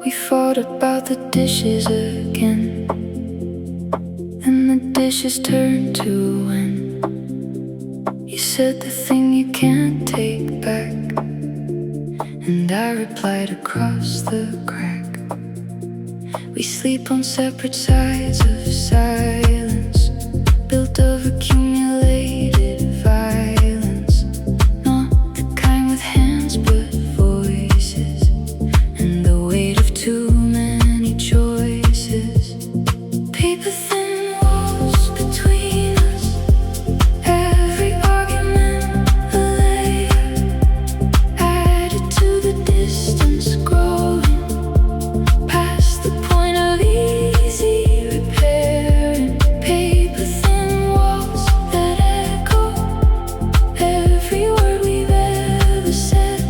We fought about the dishes again, and the dishes turned to when you said the thing you can't take back, and I replied across the crack. We sleep on separate sides of silence, built of accumulated violence. Not the kind with hands but voices, and the weight of too many choices. Paper thin walls between us, every argument a layer added to the distance growing past the point of easy repairing. Paper thin walls that echo every word we've ever said,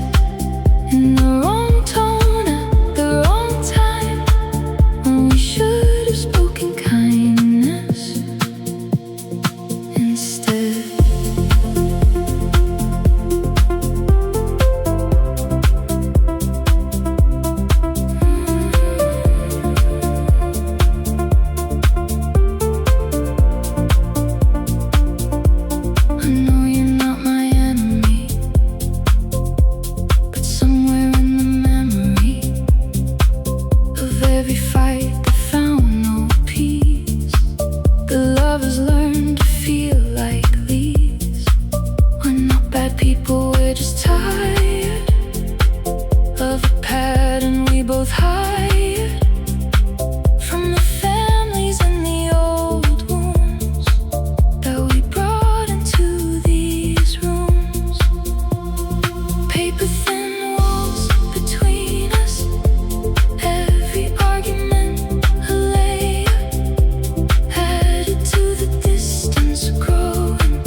in the wrong tone at the wrong time, when we should have spoken kindness instead. I know you're not my enemy, but somewhere in the memory of every fight that found no peace, the lovers learned to feel like these. We're not bad people, we're just tired of a pattern we both hired from the families and the old wounds that we brought into these rooms. Paper thin walls between us, every argument a layer added to the distance growing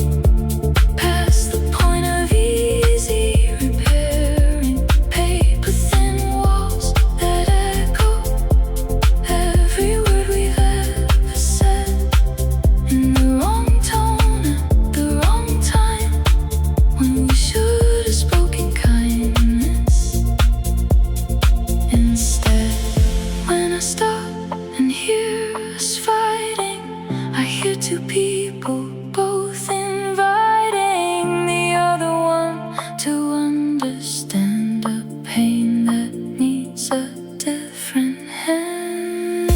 past the point of easy repairing. Paper thin walls that echo every word we've ever said, in the wrong tone at the wrong time, when we should have spoken kindness instead. When I stop and hear us fighting, I hear two people both inviting the other one to understand a pain that needs a different hand.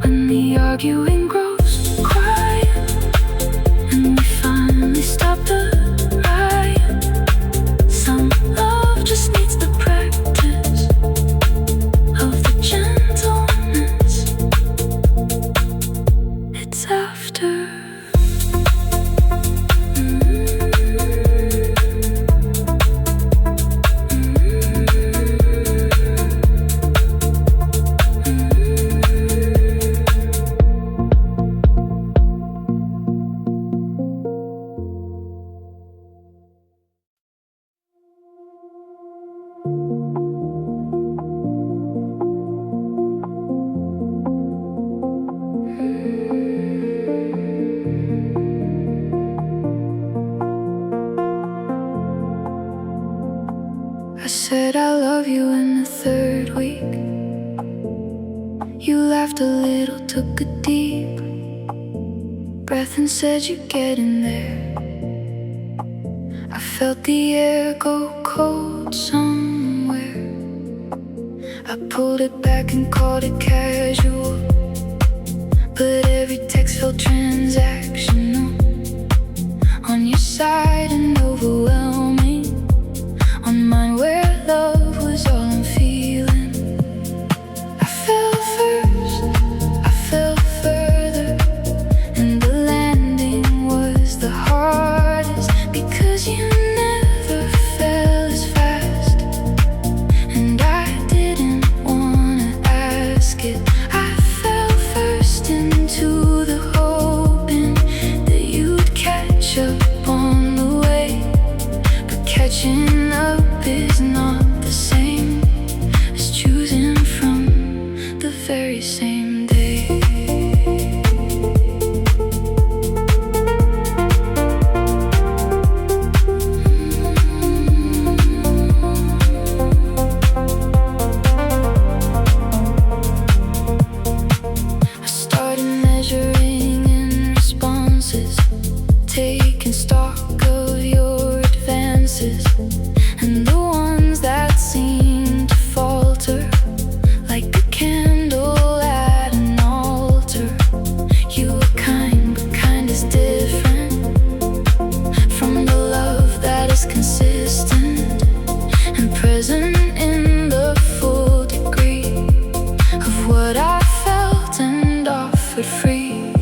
when the arguing grows quiet, and we finally stop the riot. Some love just needs the practice of the gentleness it's after. I said I love you in the third week. You laughed a little, took a deep breath and said you're getting there. I felt the air go cold somewhere. I pulled it back and called it casual, but every text felt transactional. On your side and overwhelming, on mine where love was all I'm feeling. I fell first, I fell further, and the landing was the hardest, because you never fell as fast, and I didn't wanna ask it. I fell first into the hoping that you'd catch up on the way, but catching up is not the same as choosing from the very same day. I started measuring in responses, taking stock of your advances, and the ones that seem to falter, like a candle at an altar. You were kind, but kind is different from the love that is consistent and present in the full degree of what I felt and offered free.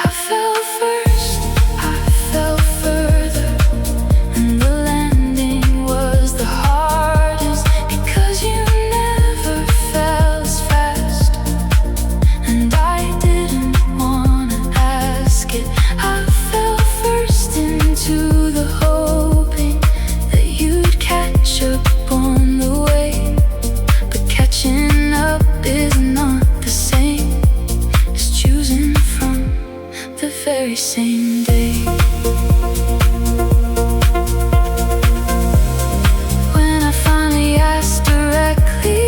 I fell first, I fell further, and the landing was the hardest, because you never fell as fast, and I didn't wanna ask it. I fell first into the hoping that you'd catch up on the way, but catching up is not the same as choosing from the very same day. When I finally asked directly,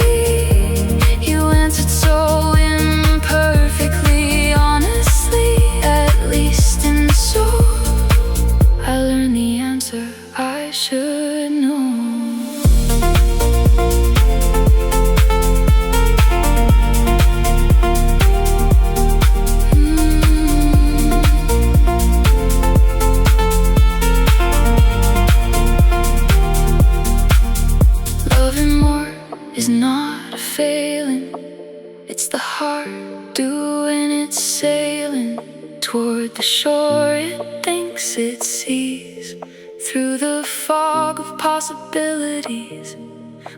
you answered so imperfectly, honestly, at least in soul. I learned the answer I should know. Loving more is not a failing, it's the heart doing its sailing toward the shore it thinks it sees, through the fog of possibilities.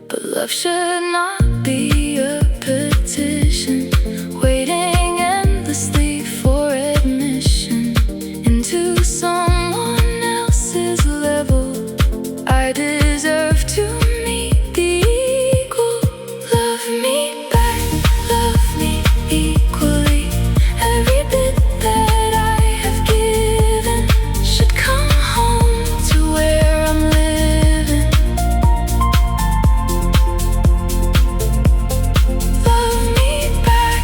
But love should not be a petition, waiting endlessly for admission into someone else's level. I deserve to meet the equal. Love me back, love me equally. Every bit that I have given should come home to where I'm living. Love me back,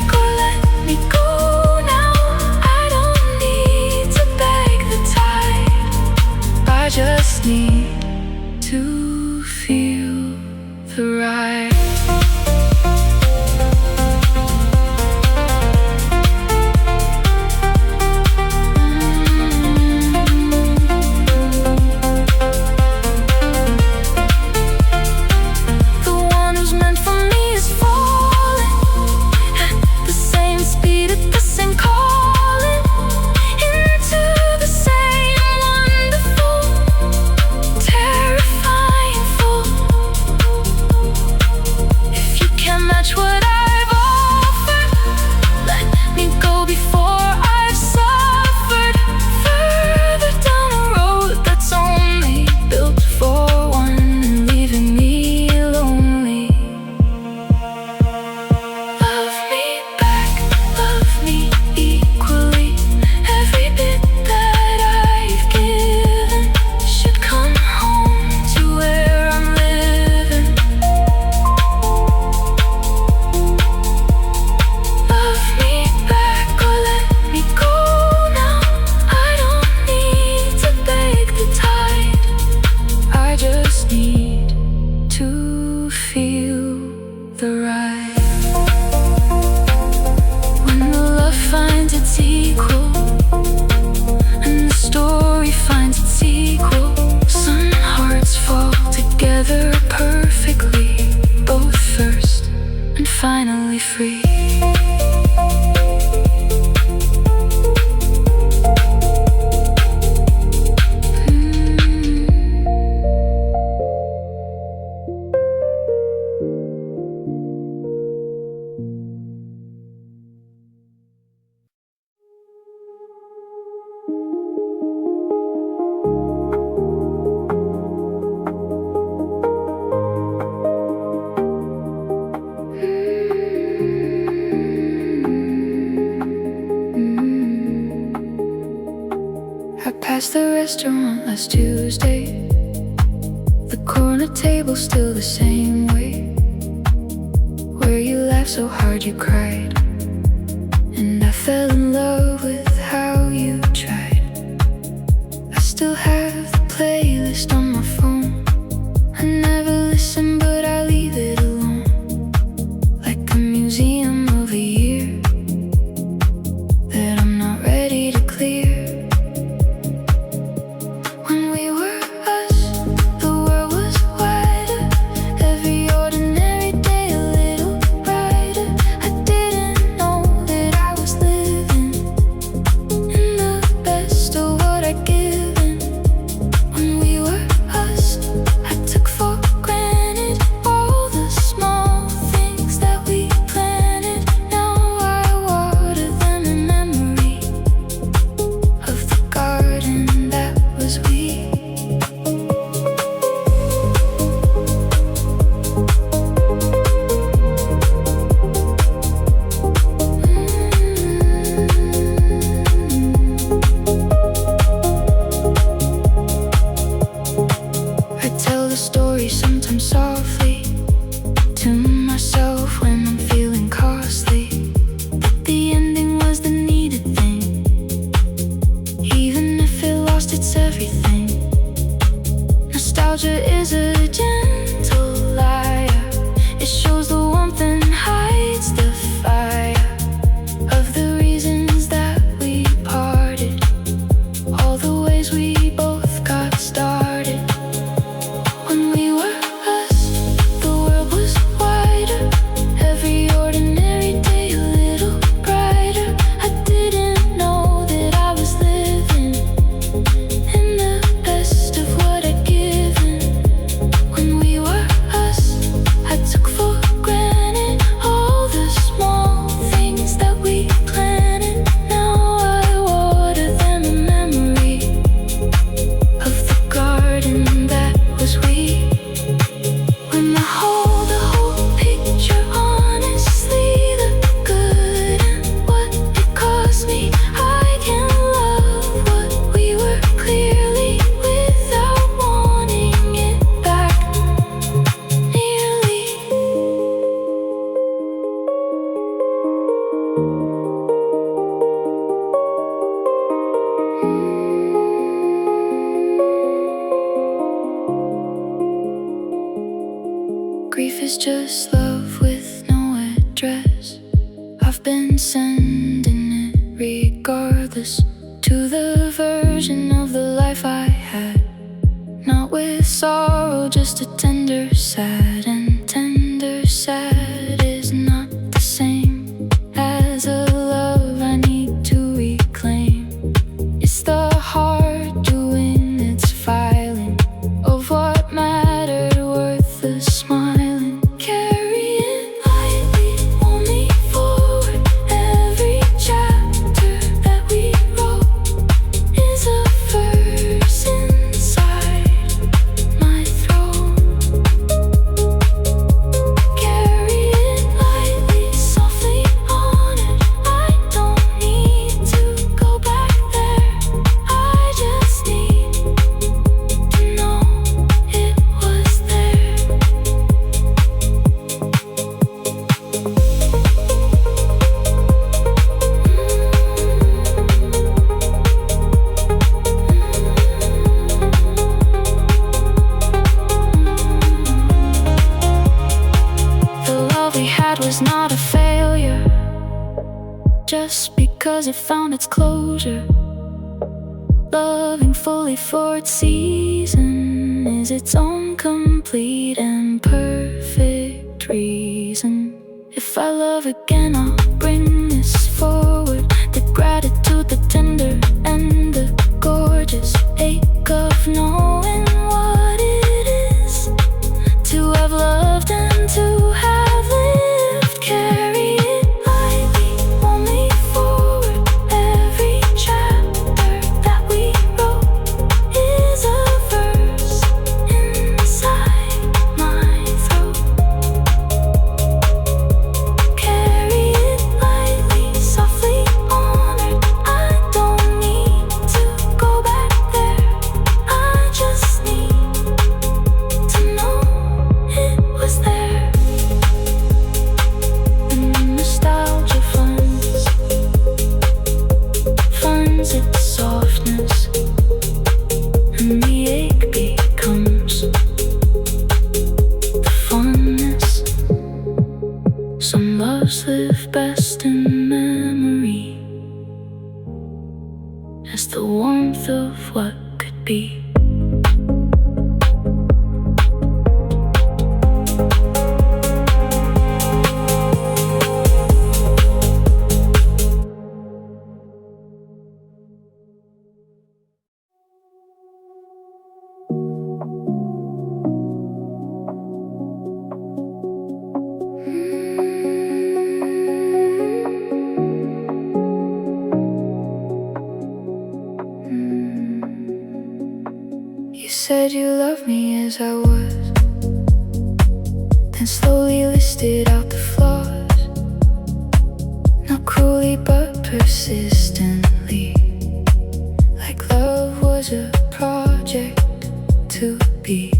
past the restaurant last Tuesday. The corner table still the same way, where you laughed so hard you cried. And I fell in love with how you tried. I still have the playlist on my phone. I never listen, but I leave it alone, like a museum of a year that I'm not ready to clear. When we were us, the world was wider. Every ordinary day a little brighter. I didn't know that I was living in the best of what I'd given. When we were us, I took for granted all the small things that we planted. Now I water them in memory of the garden that was we. I tell the story sometimes softly to myself when I'm feeling costly, that the ending was the needed thing, even if it lost its everything. Nostalgia is a gentle liar. It shows the warmth and hides the fire of the reasons that we parted, all the ways we both got started. When we were us, the world was wider. Every ordinary day a little brighter. I didn't know that I was living in the best of what I'd given. When we were us, I took for granted all the small things that we planted. Now I water them in memory of the garden that was we. When I hold the whole picture honestly, the good and what it cost me, I can love what we were clearly without wanting it back nearly. Grief is just love with no address. I've been sending it regardless to the version of the life I had. Not with sorrow, just a tender sad. And tender sad is not the same as a love I need to reclaim. It's the heart doing its filing of what mattered, worth the smiling. Carry it lightly, only forward. Every chapter that we wrote is a verse inside my throat. Carry it lightly, softly honored. I don't need to go back there. I just need to know it was there. The love we had was not a failure just because it found its closure. Loving fully for its season is its own complete and perfect reason. If I love again, I'll bring this forward. The gratitude, the tender, and the gorgeous ache of knowing what it is to have loved and to have lived. Carry it lightly, only forward. Every chapter that we wrote is a verse inside my throat. Carry it the warmth of what could be. You said you loved me as I was, then slowly listed out the flaws. Not cruelly but persistently, like love was a project to be.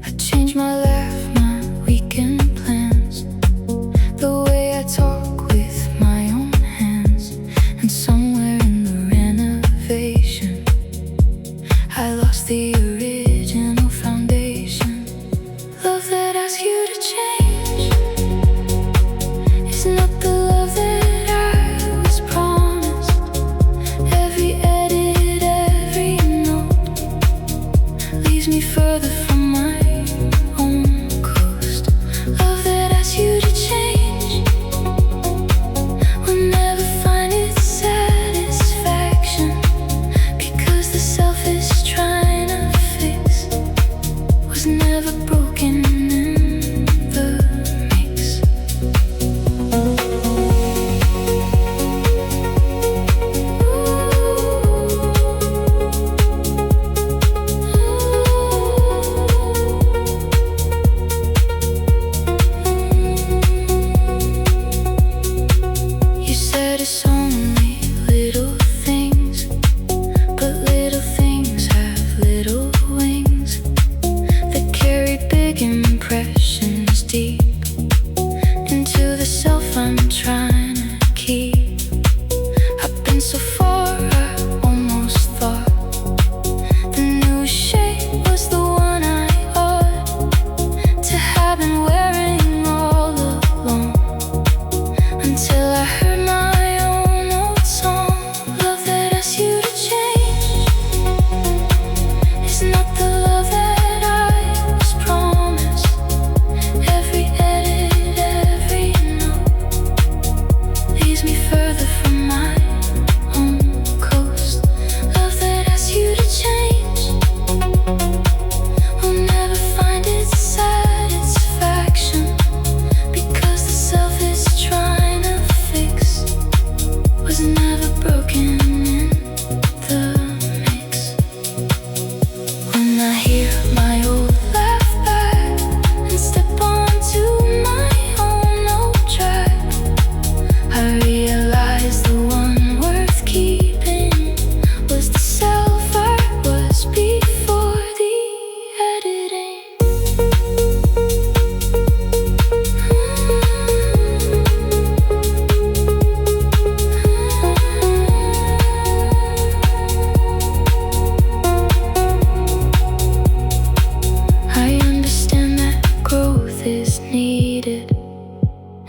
I changed my laugh, my weekend plans, the way I talk with my own hands. And somewhere in the renovation, I lost the original foundation. Love that asks you to change is not the love that I was promised. Every edit, every note leaves me further from my own coast. Love that asks you to change will never find its satisfaction, because the selfish trying to fix was never broken in the mix. You said it's only little things, but little things have little wings that carry big impressions deep into the self I'm trying to keep. I've been so far, I almost thought the new shape was the one I ought to have been wearing all along, until I heard my own old song. Love that asks you to change is not the love that I was promised. Every edit, every note leaves me further from my own coast. Love that asks you to change will never find its satisfaction, because the self is trying to fix was never broken in the mix. When I hear my old laugh back and step onto my own old track, I realize the one worth keeping was the self I was before the editing. I understand that growth is needed,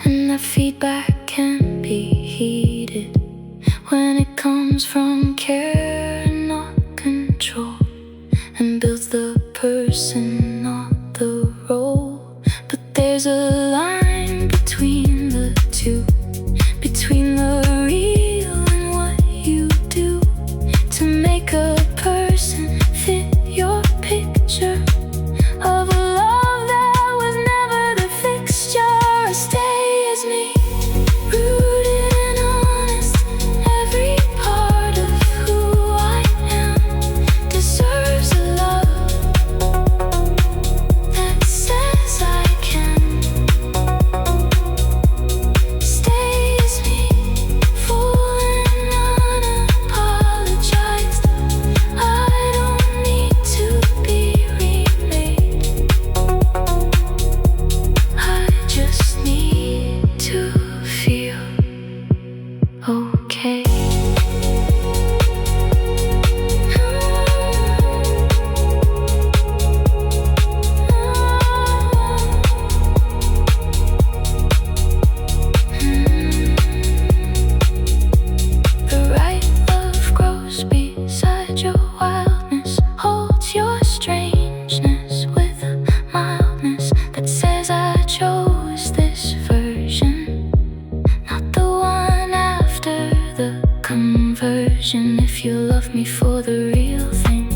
and that feedback can be heeded when it comes from care, not control, and builds the person, not the role. But there's a line between the two, between the real and what you do to make a person fit your picture of a love that was never the fixture. I stay as me, rooted and honest. Every part of who I am deserves a love that says I can. Stay as me, full and unapologized. I don't need to be remade, I just need to feel okay. The right love grows version if you love me for the real thing.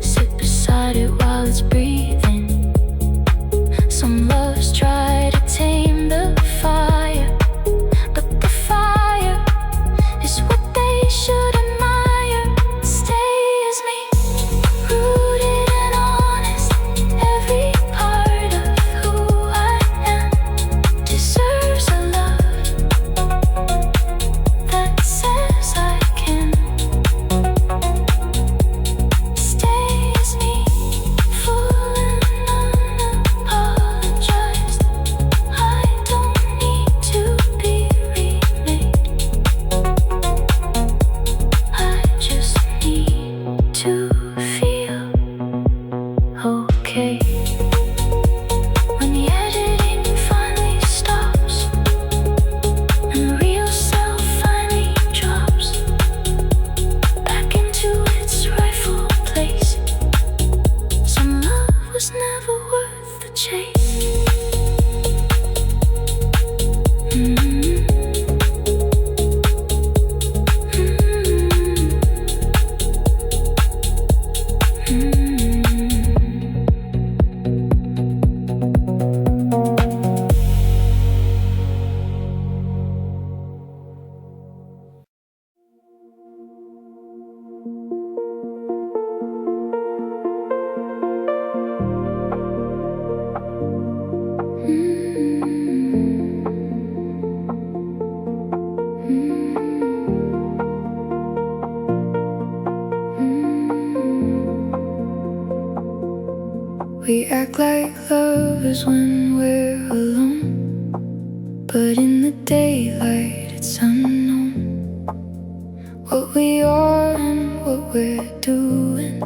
Sit beside it while it's breathing. Some loves try to tame the fire, but the fire is what they should admire. Stay as me, rooted and honest. Every part of who I am deserves a love that says I can. Stay as me, full and unapologized. I don't need to be remade. I just need to feel okay. When the editing finally stops and the real self finally drops back into its rightful place, some love was never worth the chase. We act like lovers when we're alone, but in the daylight it's unknown what we are and what we're doing.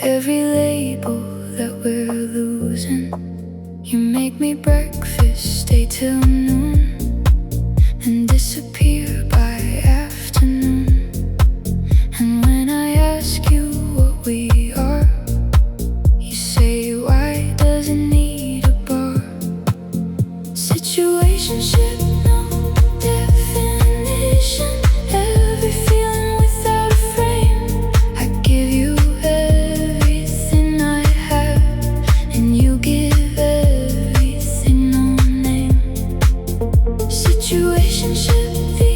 Every label that we're losing. You make me breakfast, stay till noon, and disappear by afternoon. And when I ask you what we are, you say, why does it need a bar? Situationship, no definition. Every feeling without a frame. I give you everything I have, and you give everything, no name. Situationship, the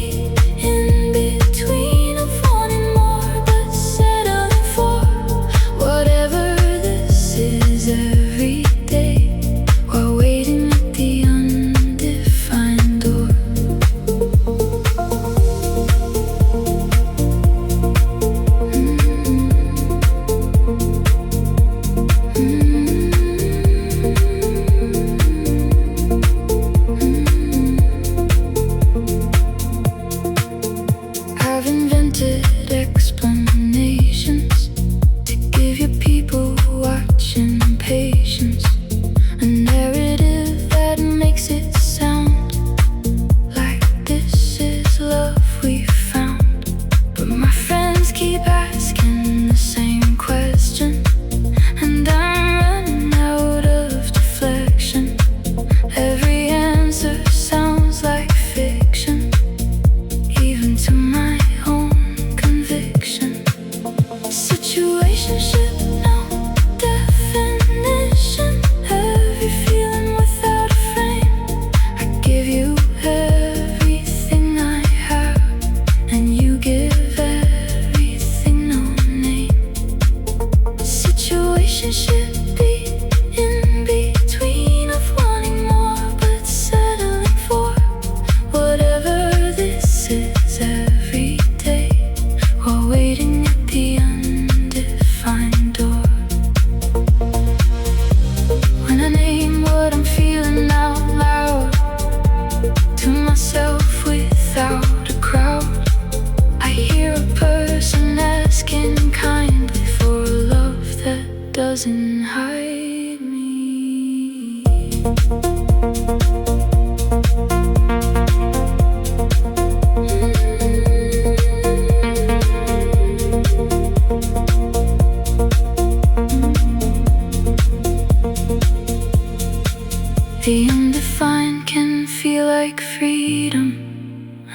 in-between of wanting more but settling for whatever this is every day, while waiting at the undefined door.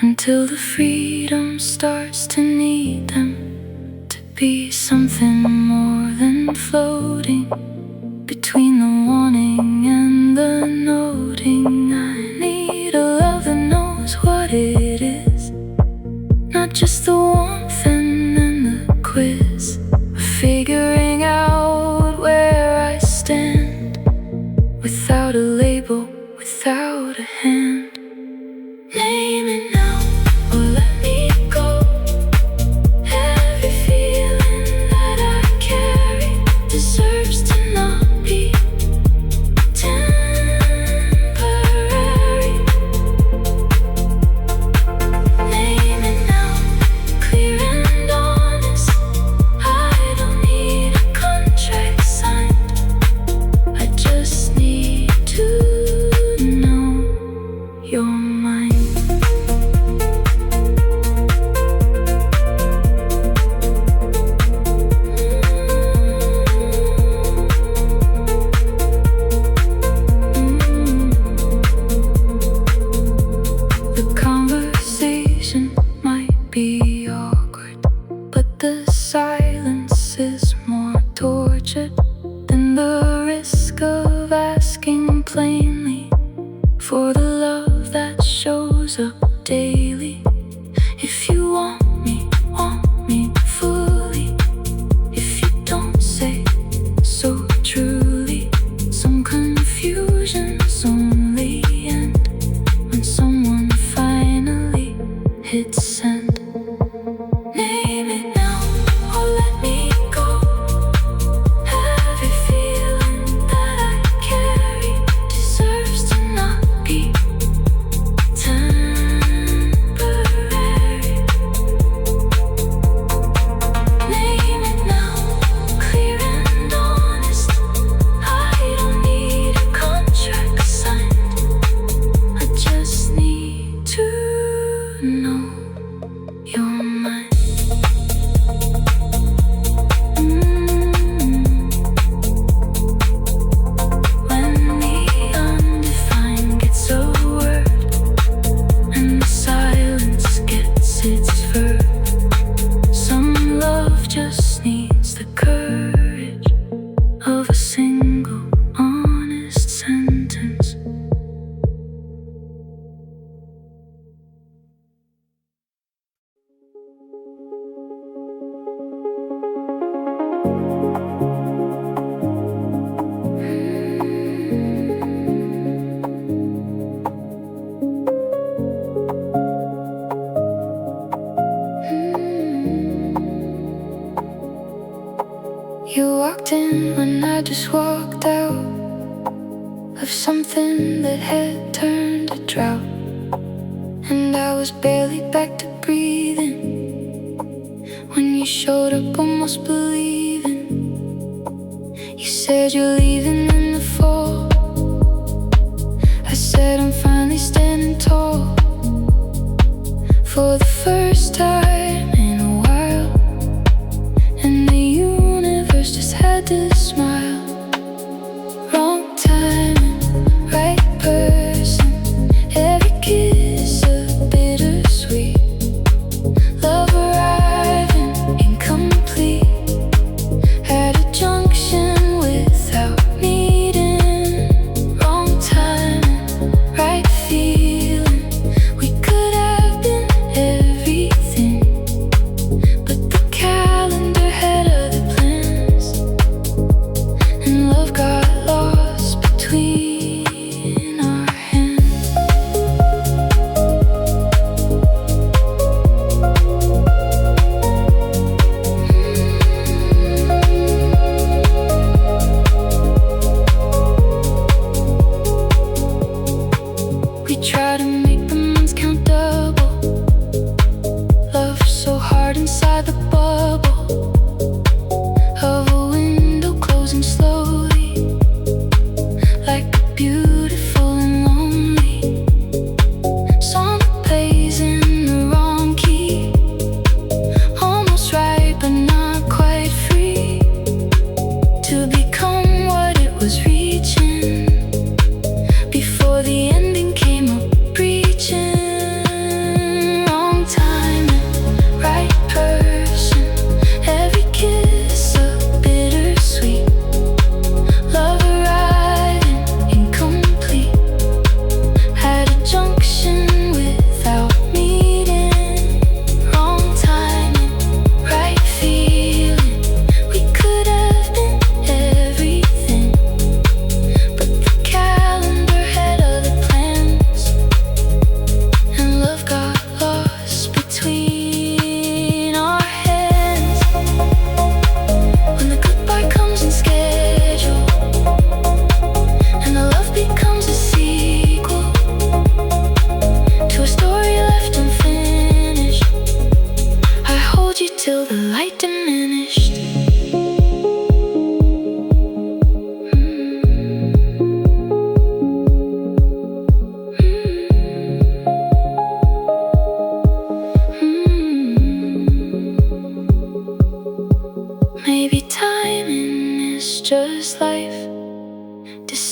until the freedom starts to need them to be something more than floating between the wanting and the noting. I need a love that knows what it is, not just the warmth and then the quiz, but figuring out where I stand without a label, without a hand. Name it now or let me go. Every feeling that I carry deserves to not be temporary. Name it now, clear and honest. I don't need a contract signed, I just need to know you're mine. The conversation might be awkward, but the silence is more tortured than the risk of asking plainly for the love that shows up daily. If you want me fully. If you don't say so truly. Some confusions only end when someone finally hits send. Name it now or let me go. Every feeling that I carry deserves to not be temporary. Name it now, clear and honest. I don't need a contract signed, I just need to know you're mine. When the undefined gets a word and the silence gets its verb, some love just needs the courage of a single honest sentence. You walked in when I just walked out of something that had turned to drought, and I was barely back to breathing when you showed up almost believing. You said you're leaving in the fall. I said I'm finally standing tall for the first time in a while, and the universe just had to smile. Wrong timing, right person. Every kiss a bittersweet. Love arriving incomplete at a junction without meeting. Wrong timing, right feeling. We could have been everything.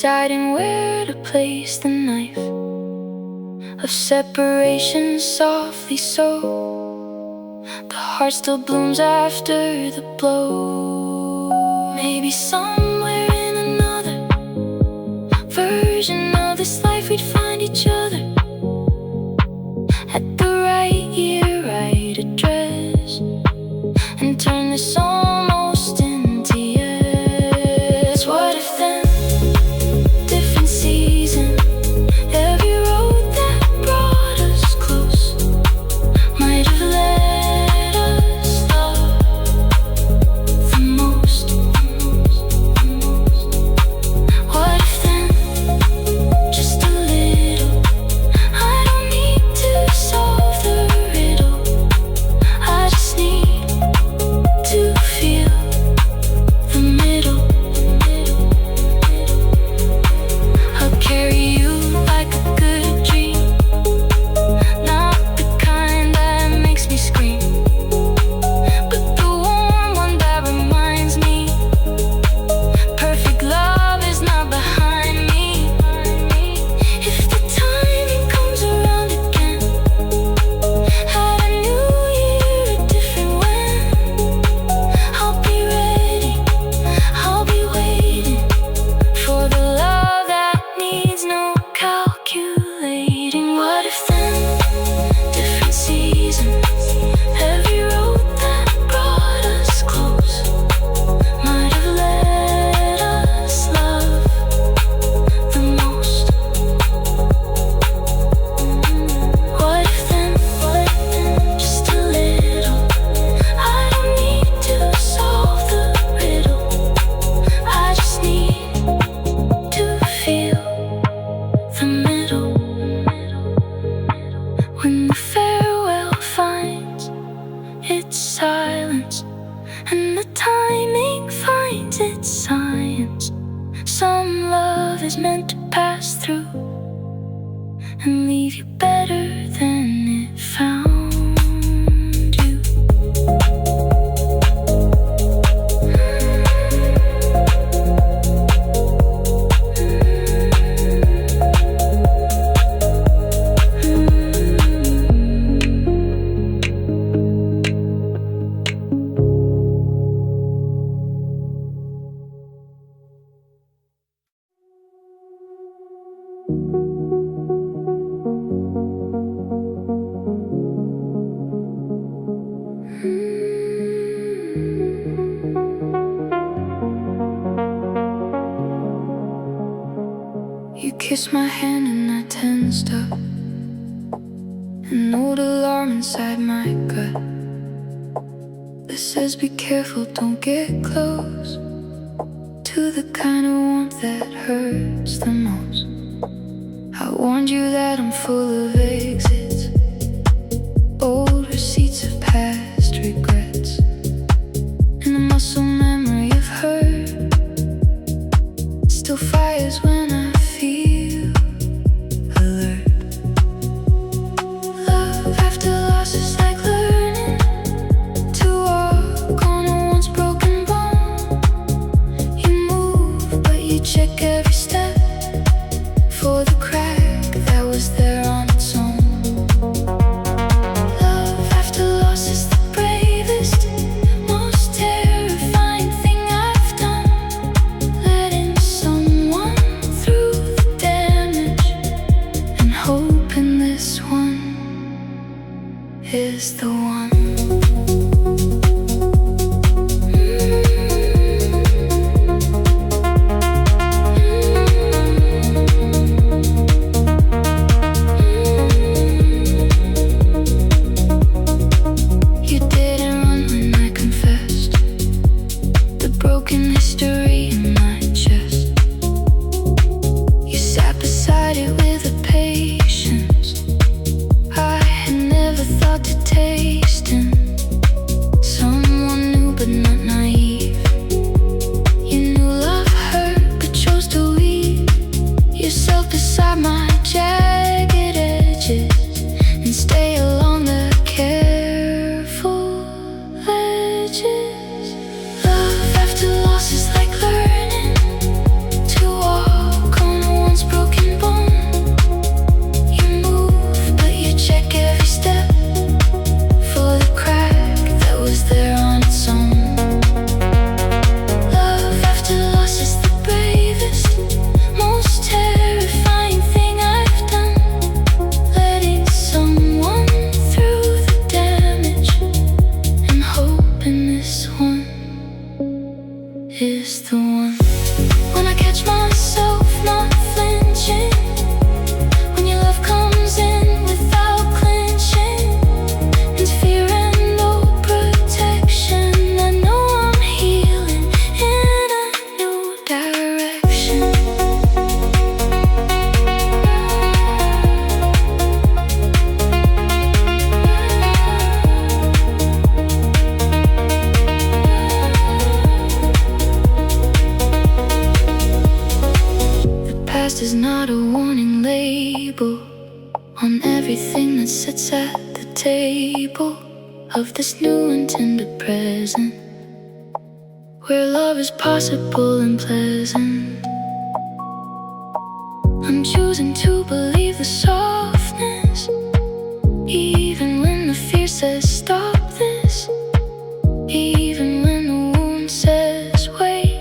deciding where to place the knife of separation softly so the heart still blooms after the blow. Maybe somewhere in another version of this life we'd find each other at the right year, right address, and turn this almost into yes. What if then, different season, every road that brought us close might have let us love the most. What if then, just a little, I don't need to solve the riddle, I just need to feel the middle. I'll carry you like a good dream, not the kind that makes me scream, but the warm one that reminds me perfect love is not behind me. If the timing comes around again, at a new year, a different when, I'll be ready, I'll be waiting for the love that needs no calculating. What if then, different season, every road that brought us close might have let us love the most. What if then, just a little, I don't need to solve the riddle, I just need to feel the middle. When the farewell finds its silence and the timing finds its science, some love is meant to pass through and leave you better than it found you. You kissed my hand and I tensed up, an old alarm inside my gut that says be careful, don't get close to the kind of warmth that hurts the most. I warned you that I'm full of exits, old receipts of past regrets, and the muscle memory of hurt still fires when I feel alert. Love after loss is like learning to walk on a once broken bone. You move, but you check every step for the crack that was there on its own. Love after loss is the bravest, most terrifying thing I've done, letting someone through the damage and hoping this one is the one. You didn't run when I confessed the broken history in my chest. You sat beside it with a patience I had never thought to taste in someone new but not naive. You knew love hurt but chose to weave yourself beside my jagged edges and stay along the careful ledges. Love after loss is like learning to walk table of this new and tender present, where love is possible and pleasant. I'm choosing to believe the softness, even when the fear says stop this, even when the wound says wait.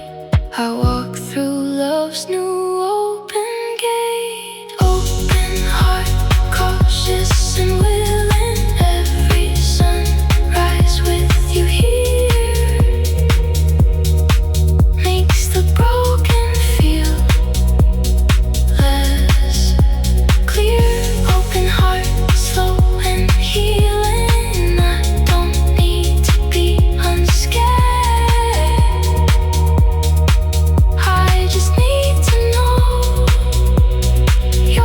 I walk through love's new open gate, open heart, cautious and willing. Every sunrise with you here makes the broken feel less clear. Open heart, slow and healing. I don't need to be unscared. I just need to know you're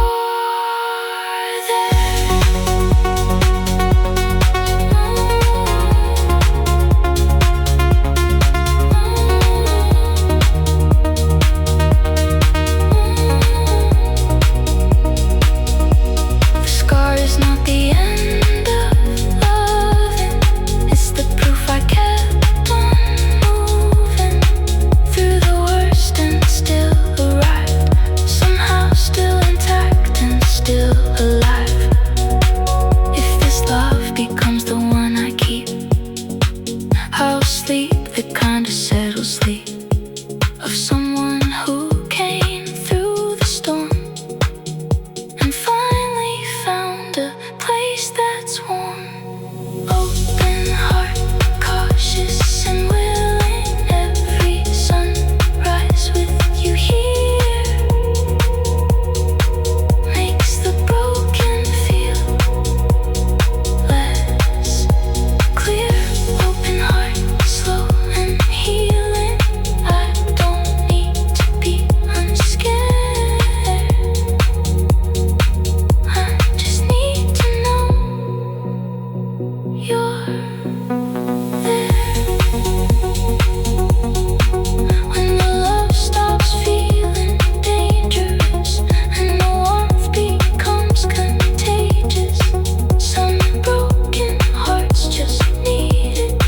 there. The scar is not the end of loving. It's the proof I kept on moving through the worst and still arrived, somehow still intact and still alive. If this love becomes the one I keep, I'll sleep the kind of settled sleep of someone who came through the storm and finally found a place that's warm. Open heart, cautious and willing. Every sunrise with you here makes the broken feel less clear. Open heart, slow and healing. I don't need to be unscared. I just need to know you're there. When the love stops feeling dangerous and the warmth becomes contagious, some broken hearts just needed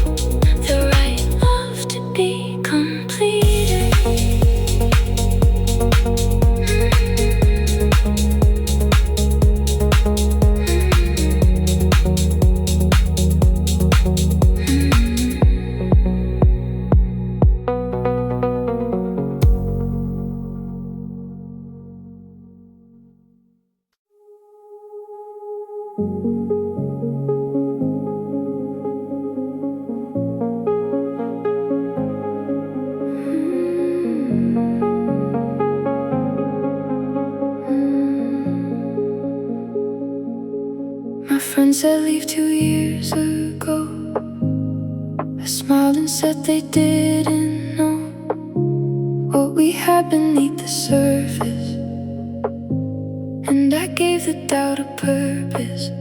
the right love to be completed. My friends said leave 2 years ago. I smiled and said they didn't know what we had beneath the surface, and I gave the doubt a purpose.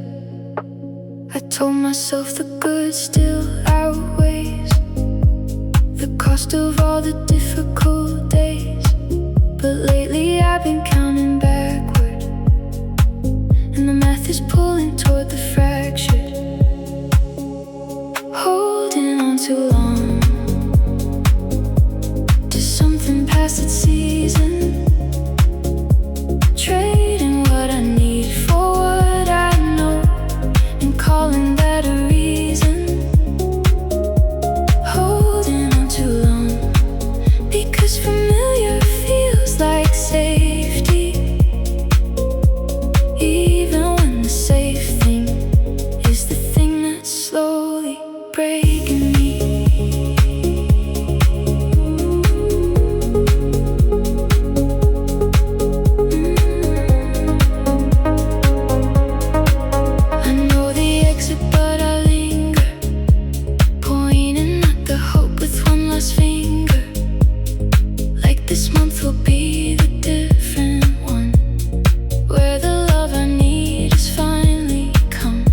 I told myself the good still outweighs the cost of all the difficult days. But lately I've been counting backward, and the math is pulling toward the fractured. Holding on too long to something past its season, trading what I need for what I know, and calling that a reason. Holding on too long because familiar feels like safety, even when the safe thing is the thing that's slowly breaking me. I know the exit, but I linger, pointing at the hope with one last finger. Like this month will be the different one, where the love I need has finally come.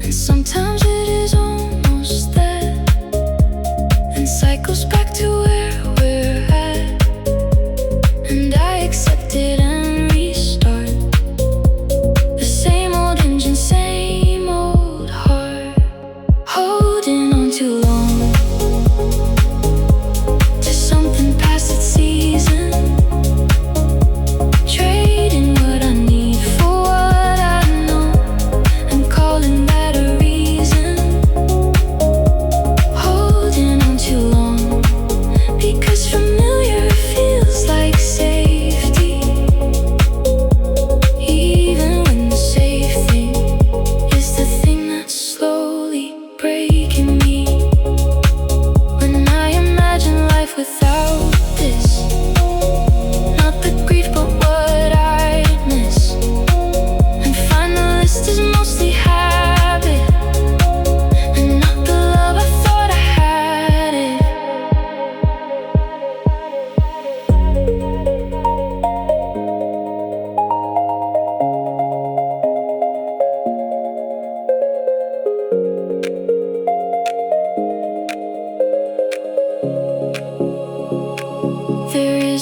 And sometimes it is almost there, and cycles back to where we're at. And I accept it and restart. The same old engine, same old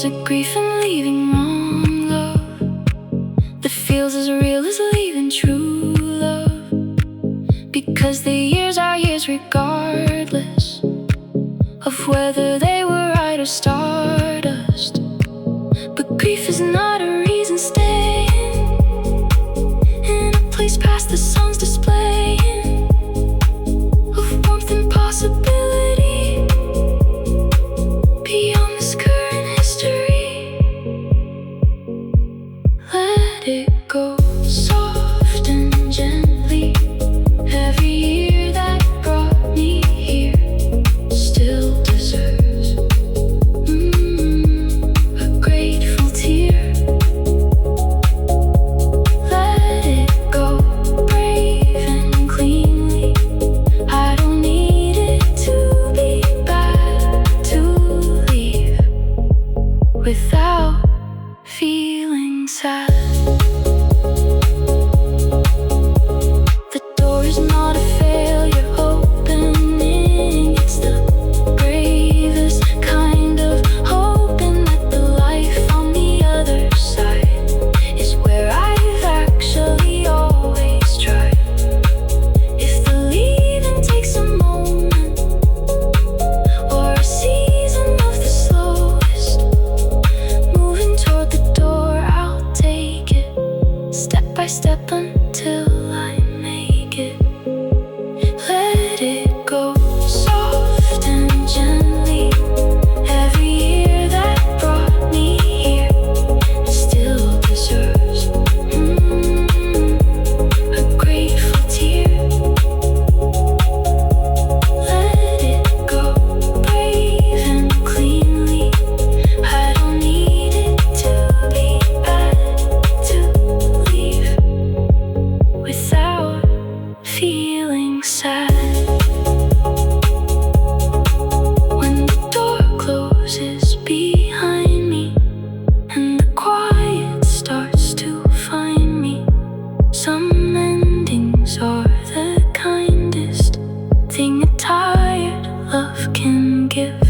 tears of grief and leaving wrong love that feels as real as leaving true love. Because the years are years regardless of whether they were right or stardust. But grief is not a reason staying in a place past the sun's displaying of warmth and possibility beyond this current history. Let it go soft and gently. Every year that brought me here still deserves a grateful tear. Let it go brave and cleanly. I don't need it to be bad to leave without feeling sad. The door is not a failure opening, it's the bravest kind of hoping that the life on the other side is where I've actually always tried. If the leaving takes a moment or a season of the slowest, moving toward the door, I'll take it step by step until I make it. Let it go soft and gently. Every year that brought me here still deserves a grateful tear. Let it go brave and cleanly. I don't need it to be bad to leave without feeling sad. When the door closes behind me and the quiet starts to find me, some endings are the kindest thing a tired love can give.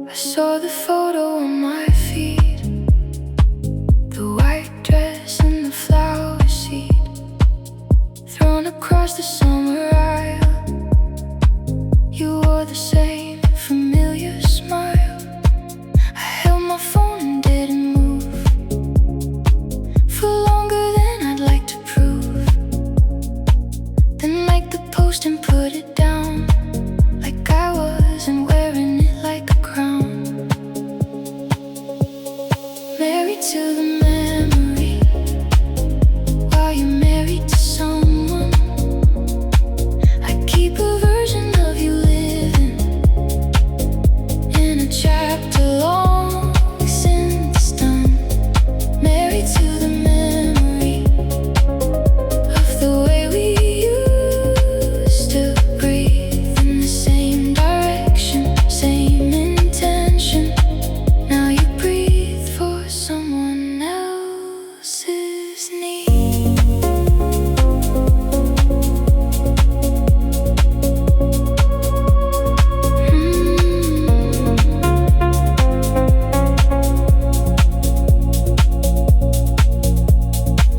I saw the photo on my feed, the white dress and the flower seed thrown across the summer aisle. You wore the same familiar smile. I held my phone and didn't move for longer than I'd like to prove. Then liked the post and put it down like I wasn't wearing it like a crown. Married to the memory while you're married to someone. I keep a version of you living in a chapter long since done. Married to the memory of the way we used to breathe in the same direction, same intention. Now you breathe for someone else's need.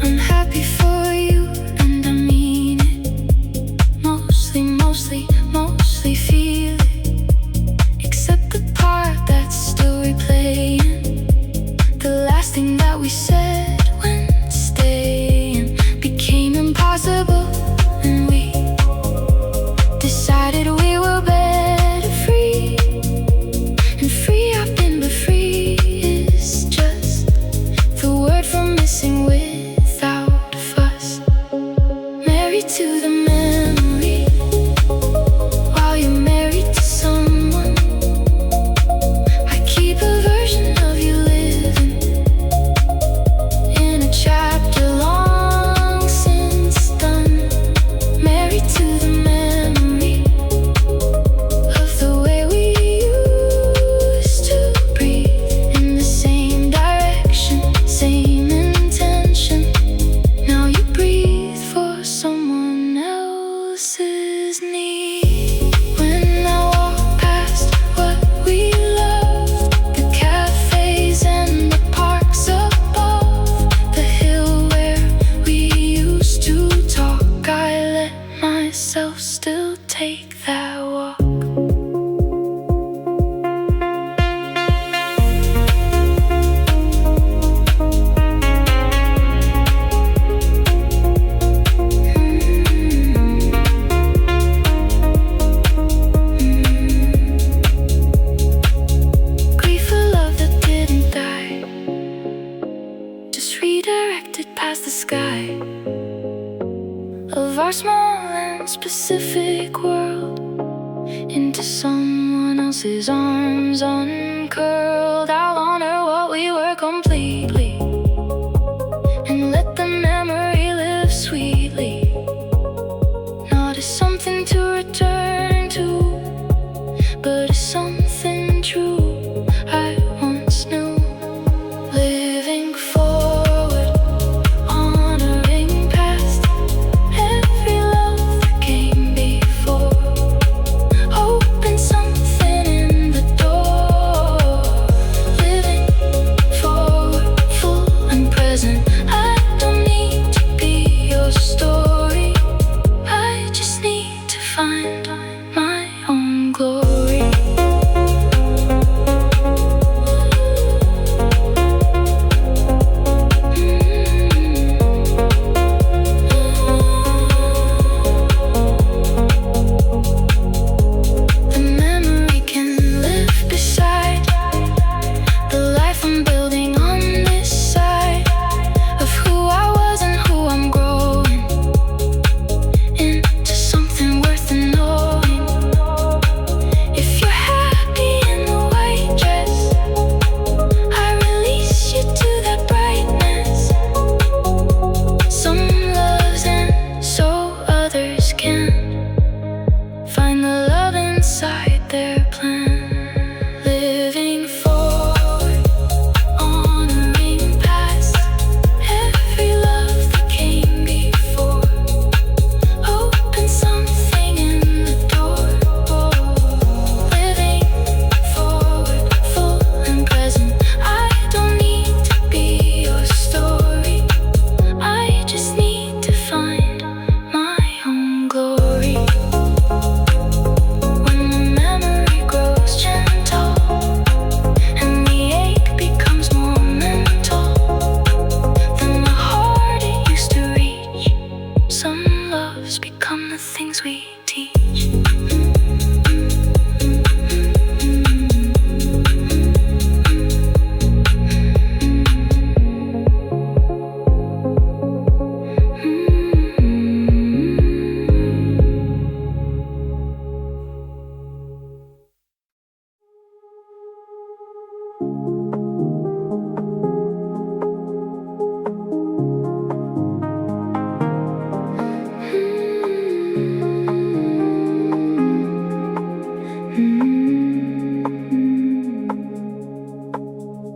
I'm happy for you and I mean it. Mostly feel it, except the part that's still replaying. The last thing that we said when staying became impossible, and we decided we were better free. And free I've been, but free is just the word for missing without a fuss. Married to the memory was redirected past the sky of our small and specific world into someone else's arms uncurled. I'll honor what we were completely and let the memory live sweetly, not as something to return to, but as something true I once knew. Living forward, honoring past, every love that came before. Open something in the door. Living forward, full and present. I don't need to be your story. I just need to find my own glory. The memory can live beside the life I'm building on this side of who I was and who I'm growing into something worth knowing. If you're happy in the white dress, I release you to that brightness. Some loves and so others can find the love inside their plan. Living forward, honoring past, every love that came before. Open something in the door. Living forward, full and present. I don't need to be your story. I just need to find my own glory. When the memory grows gentle and the ache becomes more mental than the heart it used to reach, some loves become the things we teach.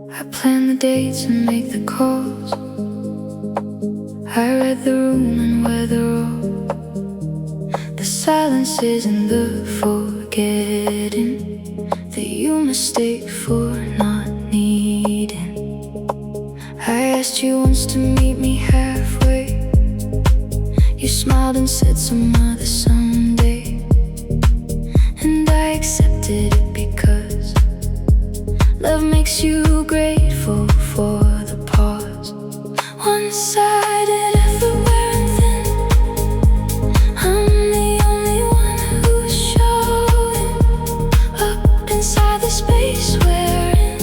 I plan the dates and make the calls. I read the room and weather all the silences and the forgetting that you mistake for not needing. I asked you once to meet me halfway. You smiled and said some other someday, and I accepted it because love makes you grateful for the pause. One-sided everywhere and then I'm the only one who's showing up inside the space we're in,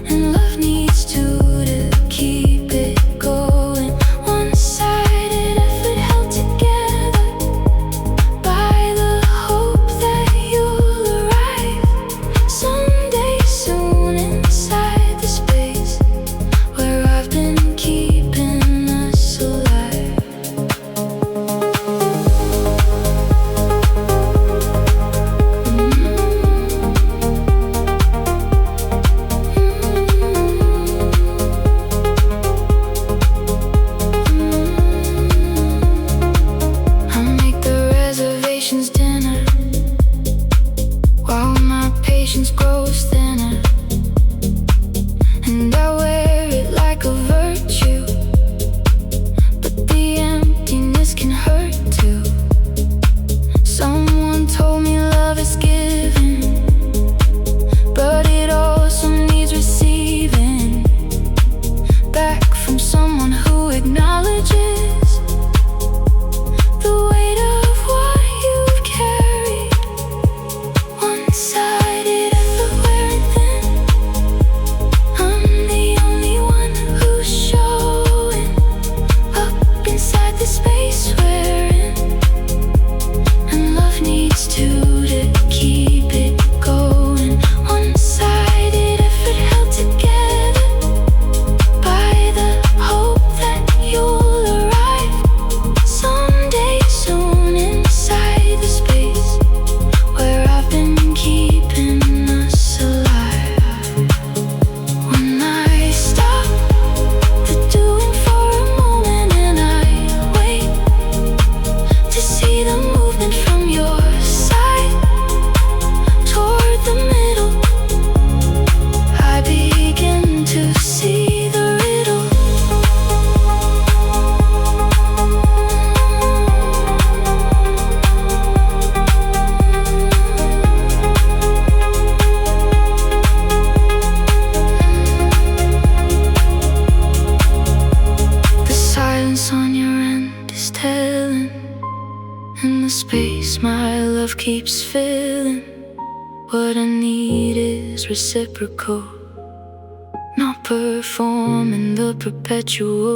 and love needs two to keep it going. One-sided effort held together by the hope that you'll arrive someday soon inside this space my love keeps filling. What I need is reciprocal, not performing the perpetual.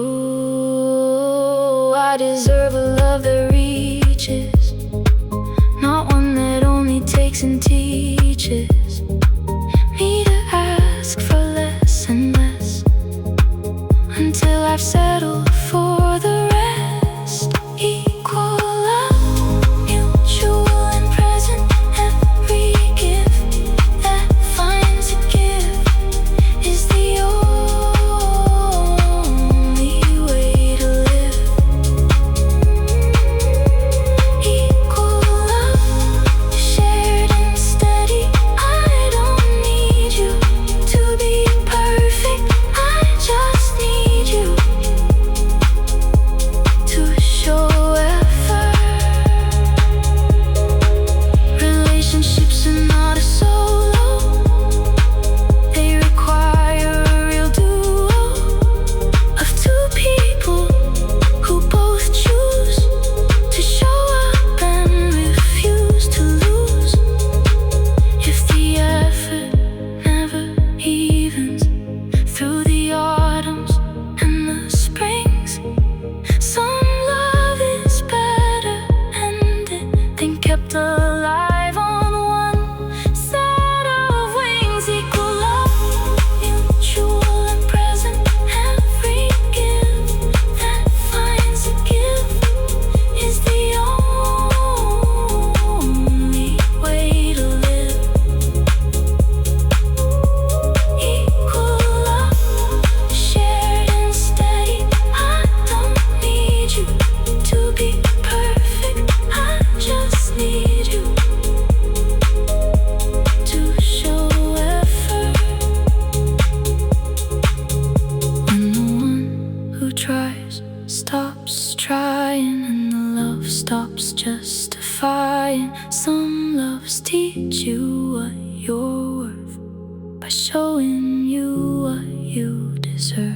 I deserve a love that reaches, not one that only takes and teaches me to ask for less and less, until I've settled for the rest. Equal love, mutual and present. Every gift that finds a gift is the only way to live. Equal love, shared and steady. I don't need you to be perfect, I just need you to show effort. Relationships are not a solo, they require a real duo of two people who both choose to show up and refuse to lose. If the effort never evens through the autumns and the springs, some love is better ended than kept alive on one set of wings. Equal love, mutual and present. Every gift that finds a gift is the only way to live. Equal love, shared and steady. I don't need you to be perfect, I just need you to show effort. When the one who tries stops trying and the love stops justifying, some loves teach you what you're worth by showing you what you deserve.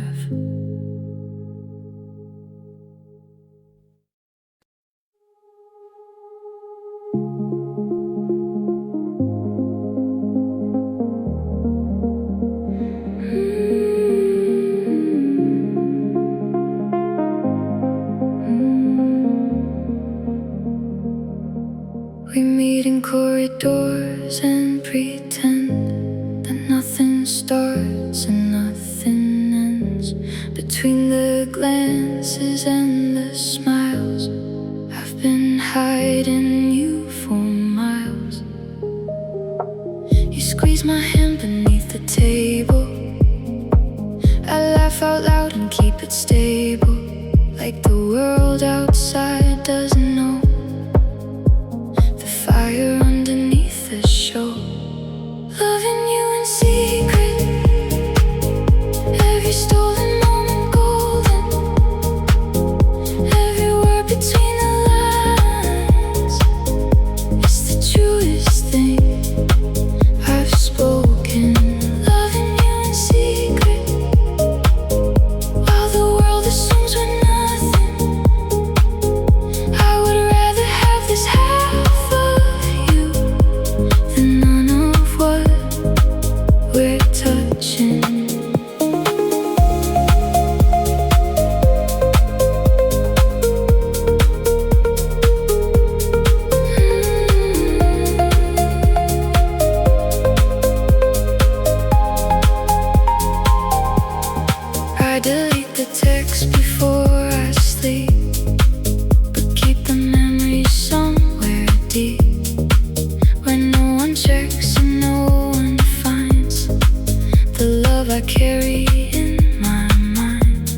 We meet in corridors and pretend that nothing starts and nothing ends. Between the glances and the smiles, I've been hiding you for miles. You squeeze my hand beneath the table, I laugh out loud and keep it stable, like the world outside doesn't know the fire underneath the show. Loving you in secret, every stolen moment golden, every word between the lines is the truest thing I've spoken. Loving you in secret, while the world assumes we're nothing. I would rather have this half of you than none of what we're touching. I delete the text before I sleep, but keep the memories somewhere deep, where no one checks and no one finds the love I carry in my mind.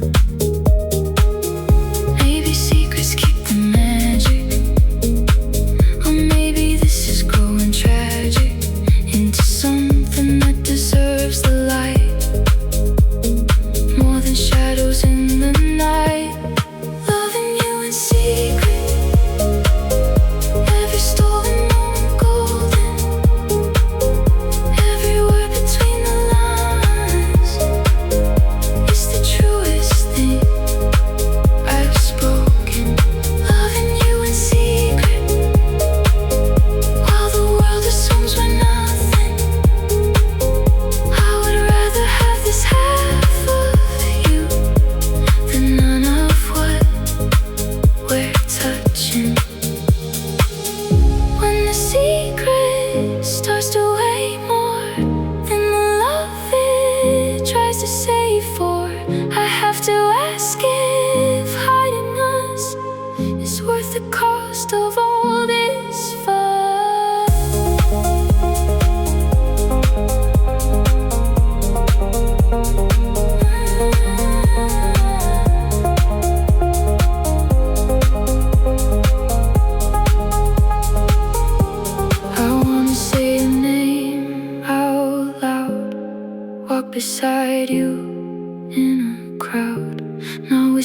Maybe secrets keep the magic, or maybe this is growing tragic into something that deserves the light more than shadows in the night. Loving you in secret, every stolen moment golden, every word between the lines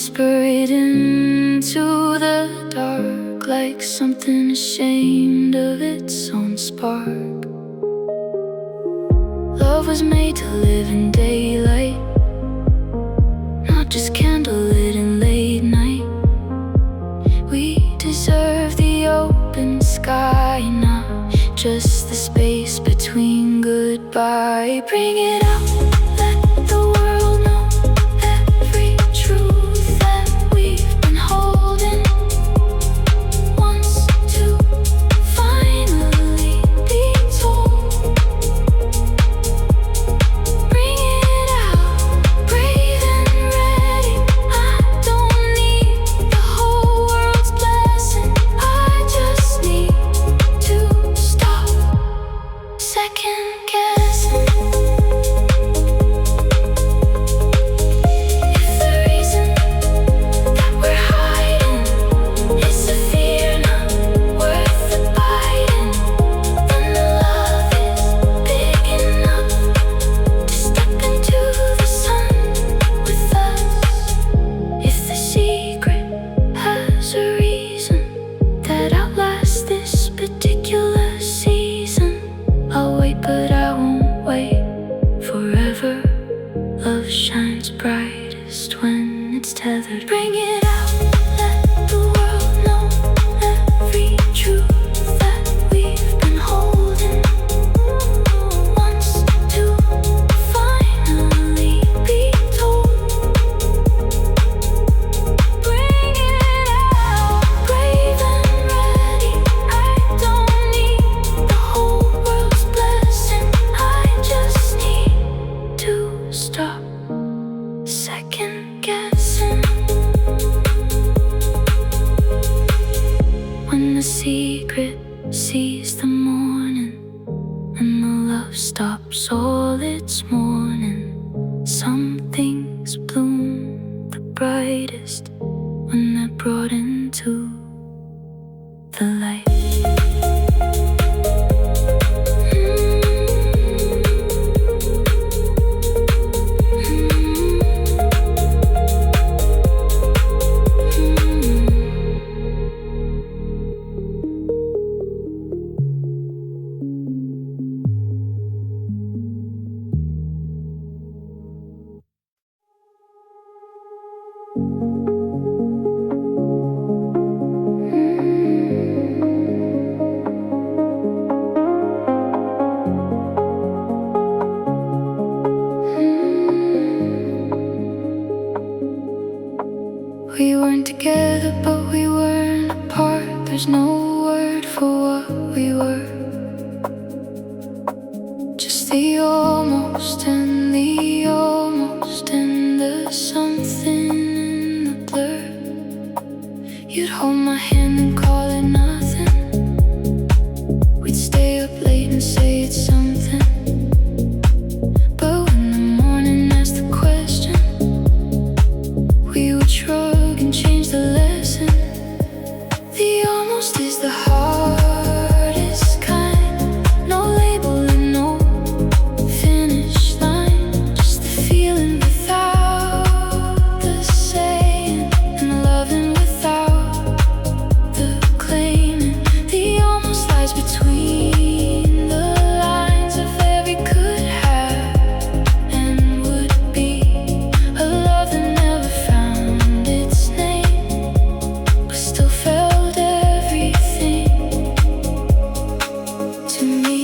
whisper it into the dark, like something ashamed of its own spark. Love was made to live in daylight, not just candlelit in late night. We deserve the open sky, not just the space between goodbye. Bring it out, let the world know every truth that we've been holding. Wants to finally be told. Bring it out, brave and ready. I don't need the whole world's blessing. I just need to stop second guessing. If the reason that we're hiding is a fear not worth abiding, then the love is big enough to step into the sun with us. If the secret has a reason that outlasts this particular season, I'll wait, but I won't wait forever. Love shines brightest when it's tethered. Bring it out, let the world know every truth that we've been holding. Wants to finally be told. Bring it out, brave and ready. I don't need the whole world's blessing. I just need to stop second guessing. When the secret sees the morning and the love stops all its mourning, some things bloom the brightest when they're brought into the light. We weren't together, but we weren't apart. There's no word for what we were. Just the almost and the almost and the something in the blur. You'd hold my hand and call it nothing. We'd stay up late and say it's something. But when the morning asked the question, we would shrug and change the lesson. The almost is the hardest kind. No label and no finish line. Just the feeling without the saying, and loving without the claiming. The almost lies between the lines of every could have and would be. A love that never found its name, but still felt everything to me.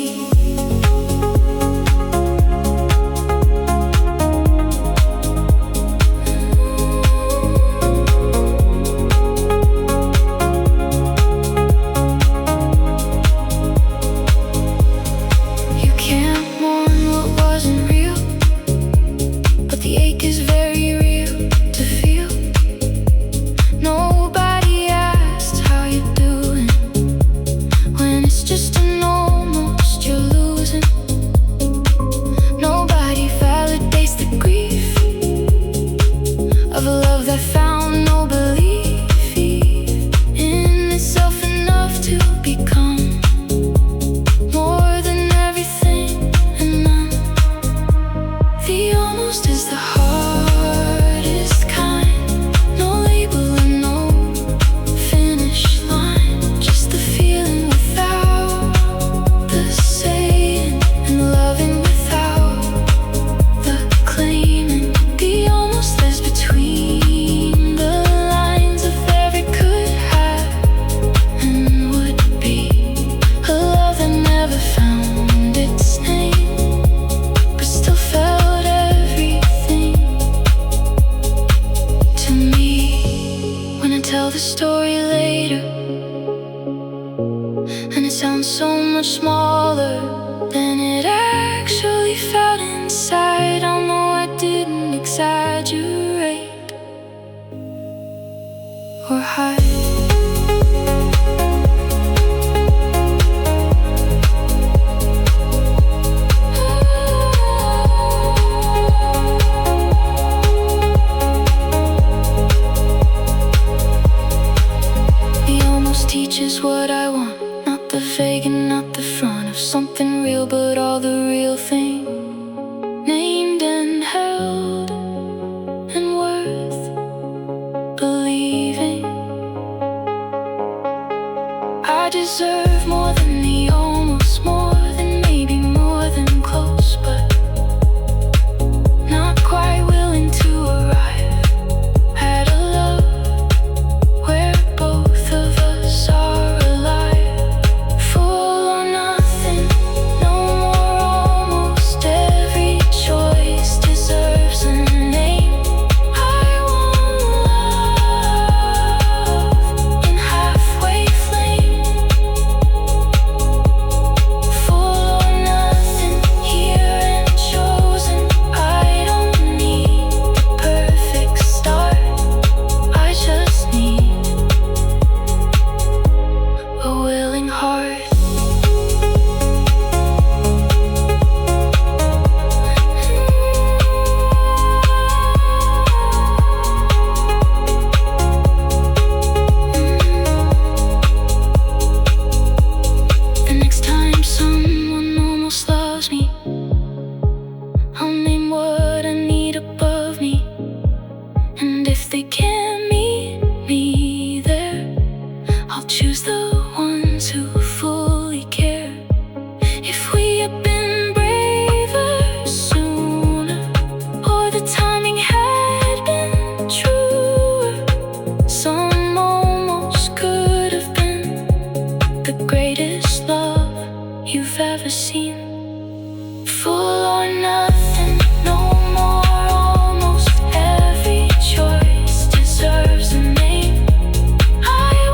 You can't mourn what wasn't real, but the ache is very real to feel. Nobody asks how you're doing when it's just an almost you're losing. Nobody validates the grief of a love that found no belief in itself enough to become more than everything and none. The almost is the hardest kind. No the story later, and it sounds so much smaller than it actually felt inside. I know I didn't exaggerate or hide. Teaches what I want, not the fake and not the front of something real, but all the real thing, named and held and worth believing. I deserve more than the almost, more than maybe, more than close, but not quite willing to arrive at a love where both of us are alive. Full or nothing, no more almost. Every choice deserves a name. I want love in halfway flame. Full or nothing, here and chosen. I don't need the perfect start, I just need a willing heart. The next time someone almost loves me, I'll name what I need above me. And if they can't meet me there, I'll choose the ones who fully care. If we had been braver sooner, or the timing had been truer, some almost could have been the greatest love you've ever seen. Full or nothing, no more almost. Every choice deserves a name. I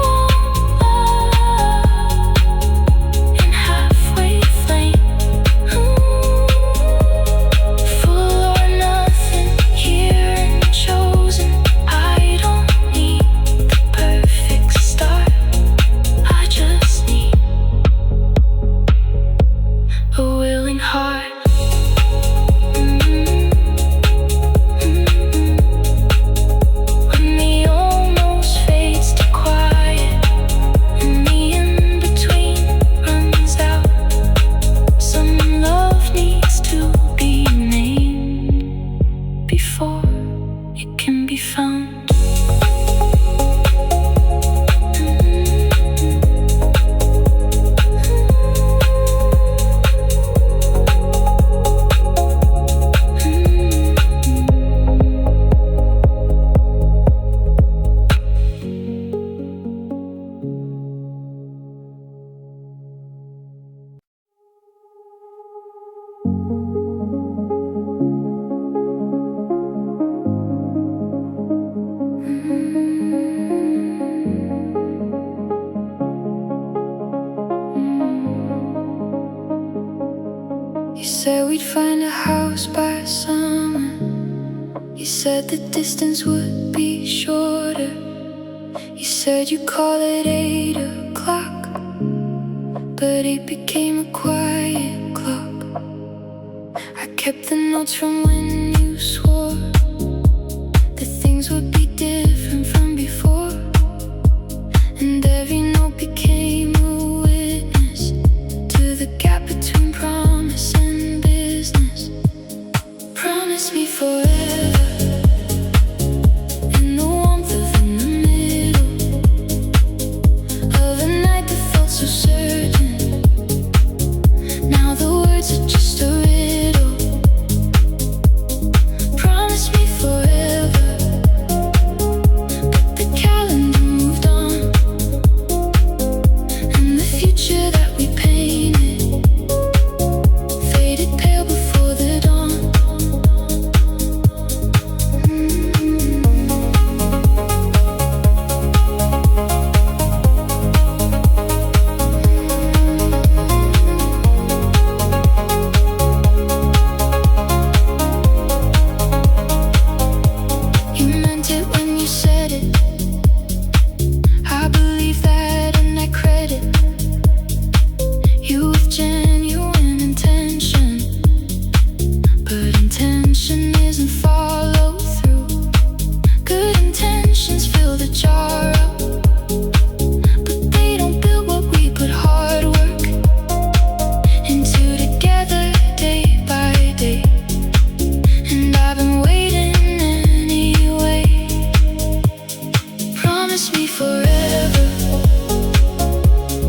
want love in halfway flame. Full or nothing, here and chosen. I don't need the perfect start, I just need a willing heart. When the almost fades to quiet and the in-between runs out, some love needs to be named before it can be found. You said we'd find a house by summer. You said the distance would be shorter. You said you'd call at 8 o'clock, but it became a quiet clock. I kept the notes from when you swore that things would be different from before, and every note became a witness to the gap between promise and business. Promise me forever in the warmth of in the middle of a night that felt so certain. Now the words are just a riddle. meant it when you said it. I believe that and I credit you with genuine intention. But intention isn't follow through. Good intentions fill the jar up, but they don't build what we put hard work into together day by day. And I've been waiting anyway. Promise me forever,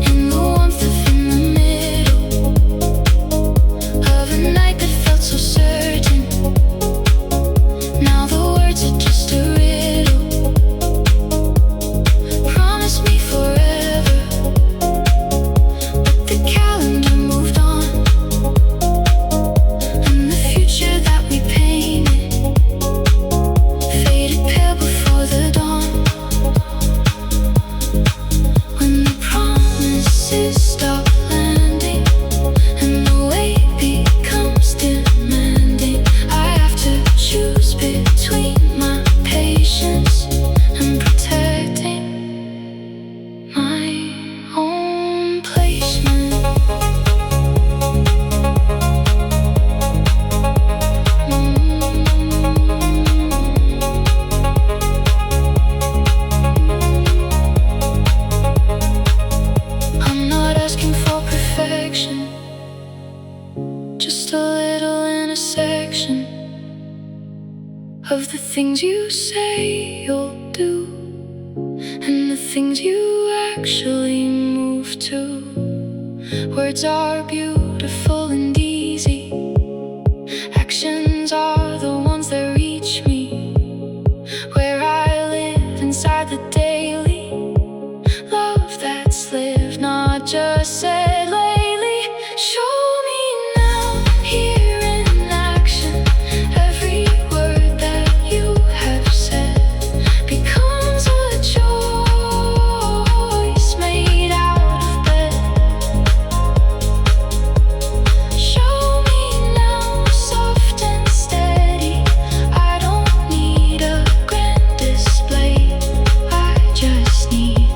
in the warmth of in the middle of a night that felt so certain. Now the words are just a riddle. Promise me forever, but the calendar moved on, and the future that we painted faded pale before the dawn. When the promises stop landing and the weight becomes demanding, I have to choose between my patience and protecting my own placement. I'm not asking for perfection, just a little intersection of the things you say you'll do and the things you actually move to. Words are beautiful and easy. Actions are the ones that reach me, where I live inside the daily love that's lived, not just said lately. Show me now, here in action. Every word that you have said becomes a choice made out of bed. Show me now, soft and steady. I don't need a grand display. I just need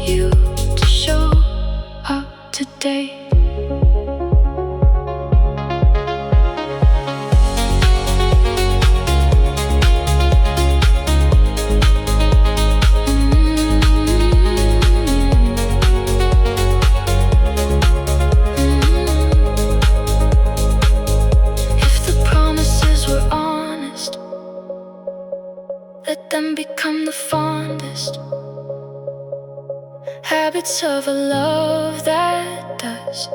you to show up today. If the promises were honest, let them become the fondest habits of a love that does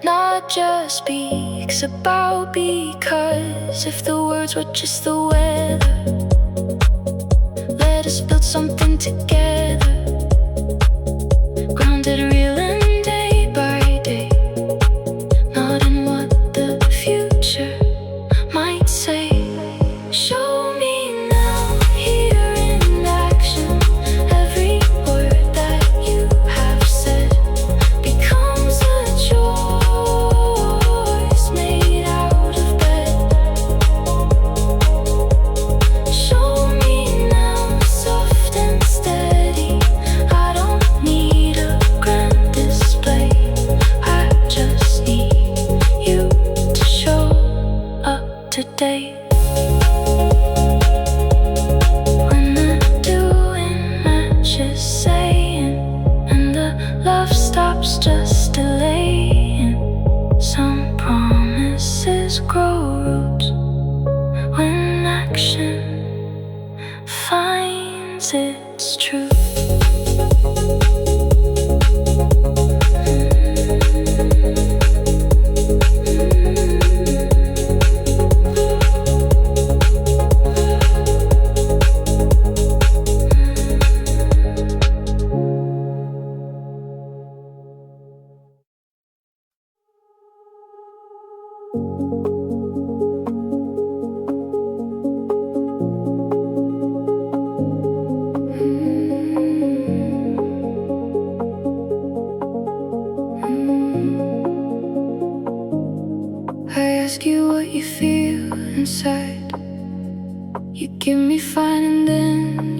not just speaks about because. If the words were just the weather, let us build something together, grounded, real, and day by day, not in what the future might say. Show me now, here in action. Every word that you have said becomes a choice made out of bed. Show me now, soft and steady. I don't need a grand display. I just need you to show up today. When the doing matches saying and the love stops just delaying, some promises grow roots when action finds its truth.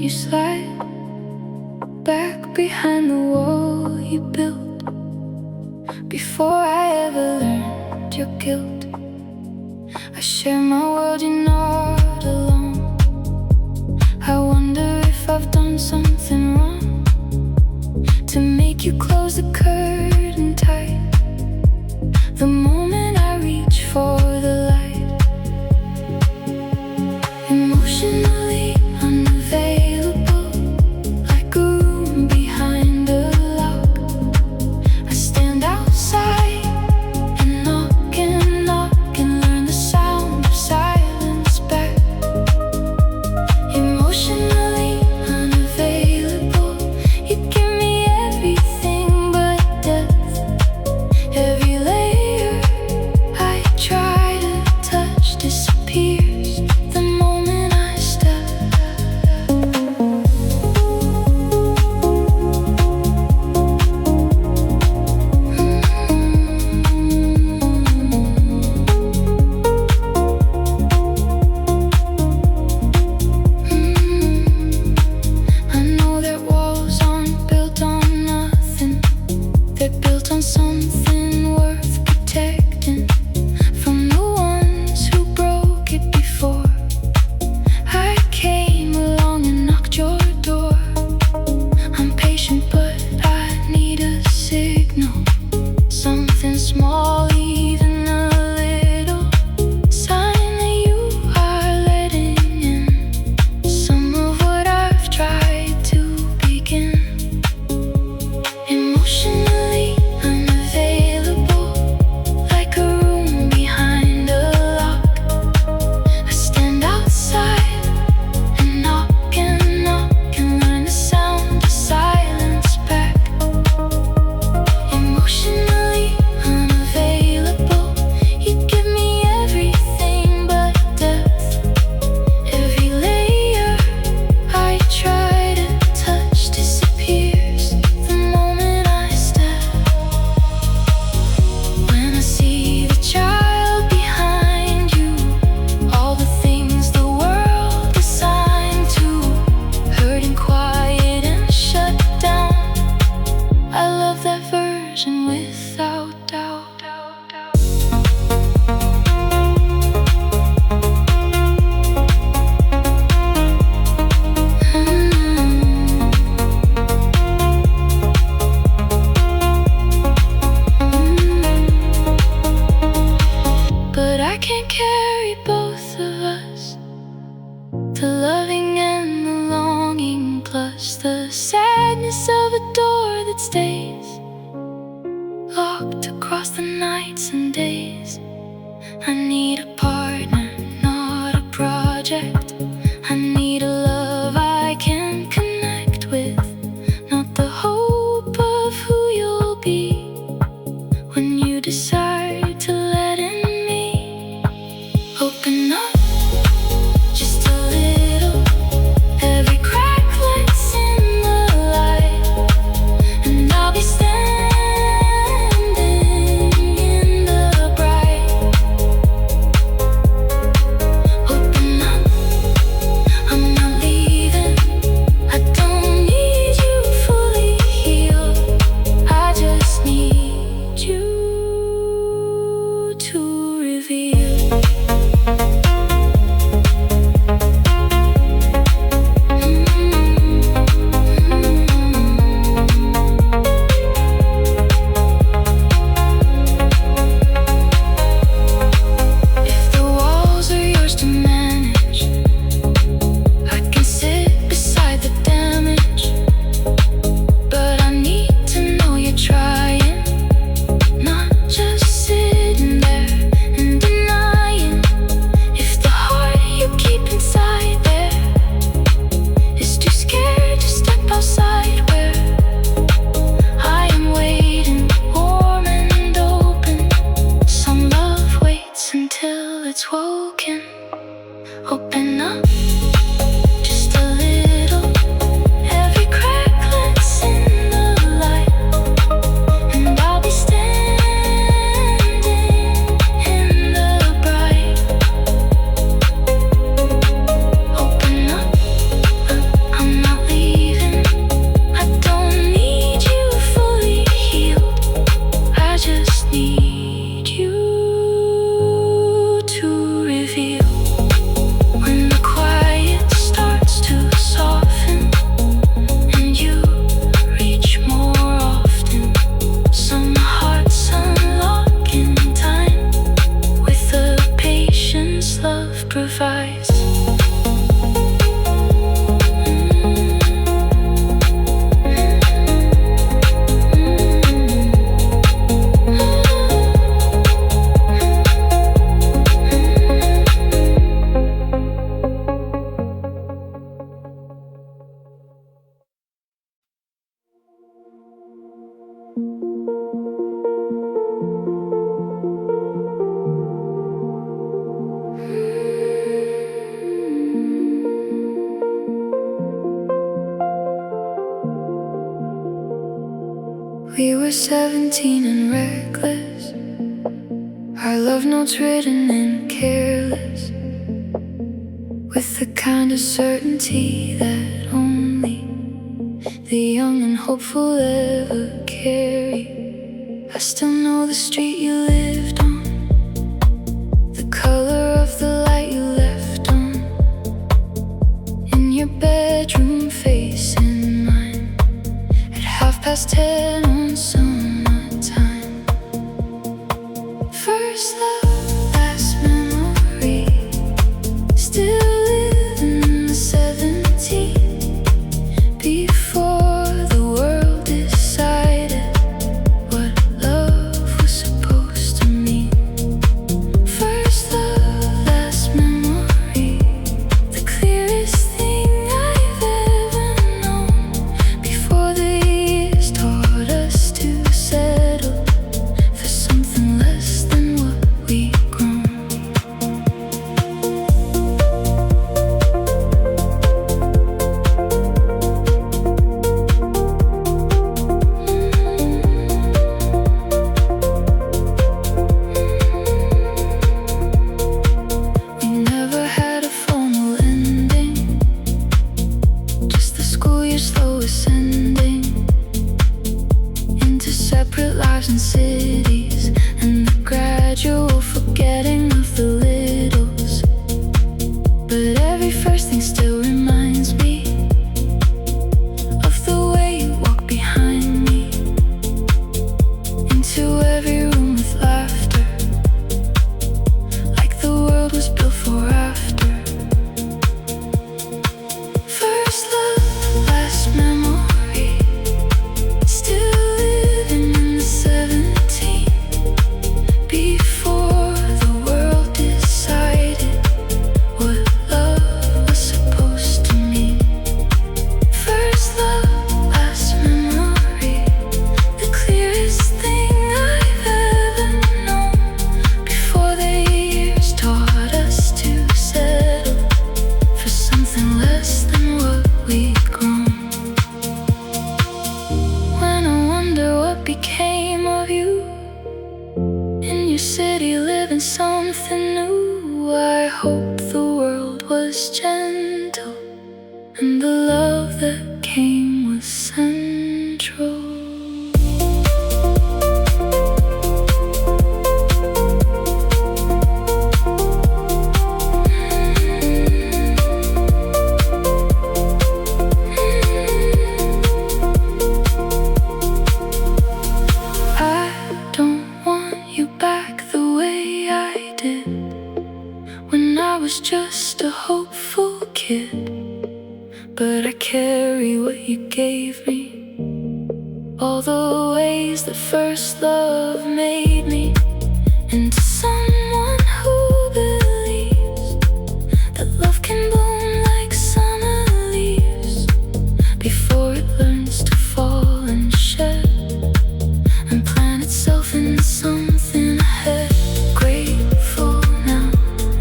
you slide back behind the wall you built before I ever learned your guilt. I share my world, you're not alone. I wonder if I've done something wrong to make you close the curtain tight the moment I reach for the light. Emotionally unavailable, like a room behind a lock. I stand outside and knock and knock and learn the sound of silence back. Emotionally unavailable, you give me everything but death. Every layer I try to touch disappears the moment I step. I know that walls aren't built on nothing. They're built on something worth protecting from the ones who broke it before. I came along and knocked your door. I'm patient, but I need a signal. Something small, even a little sign that you are letting in some of what I've tried to begin. Emotionally unavailable, like a room behind a lock. I stand outside and knock and learn the sound of silence back. Emotionally unavailable, you give me everything but death. Every layer I try to touch disappears the moment I step. When I see the child behind you, all the things the world assigned to, hurting quiet and shut down. I love that version without doubt. But I can't carry both of us, the loving and the longing, plus the sadness of a door that stays locked across the nights and days. I need a partner, not a project. I need a love I can connect with, not the hope of who you'll be when you decide to let in me. Open up just a little, every crack lets in the light, and I'll be standing in the We were 17 and reckless, our love notes written in careless, with the kind of certainty that only the young and hopeful ever carry. I still know the street you lived on, the color of the light you left on, in your bedroom facing mine, at 10:30 on summertime. First love, last memory, still living in the 17, before the world decided what love was supposed to mean. First love, last memory, the clearest thing I've ever known, before the years taught us to settle for something less than what we've grown. We never had a formal ending, just the school year slow ascending into separate lives and cities, and the gradual forgetting of the littles. But every first thing still reminds me of the way you walked behind me into every room with laughter, like the world was built for after. First love, last memory, still living in the 17, before the world decided what love was supposed to mean. First love, last memory, the clearest thing I've ever known, before the years taught us to settle for something less than what we'd grown. When I wonder what became of you, in your city living something new, I hope the world was gentle and the love that came was central. I don't want you back the way I did when I was just a hopeful kid. But I carry what you gave me, all the ways that first love made me into someone who believes that love can bloom like summer leaves before it learns to fall and shed and plant itself in something ahead. Grateful now,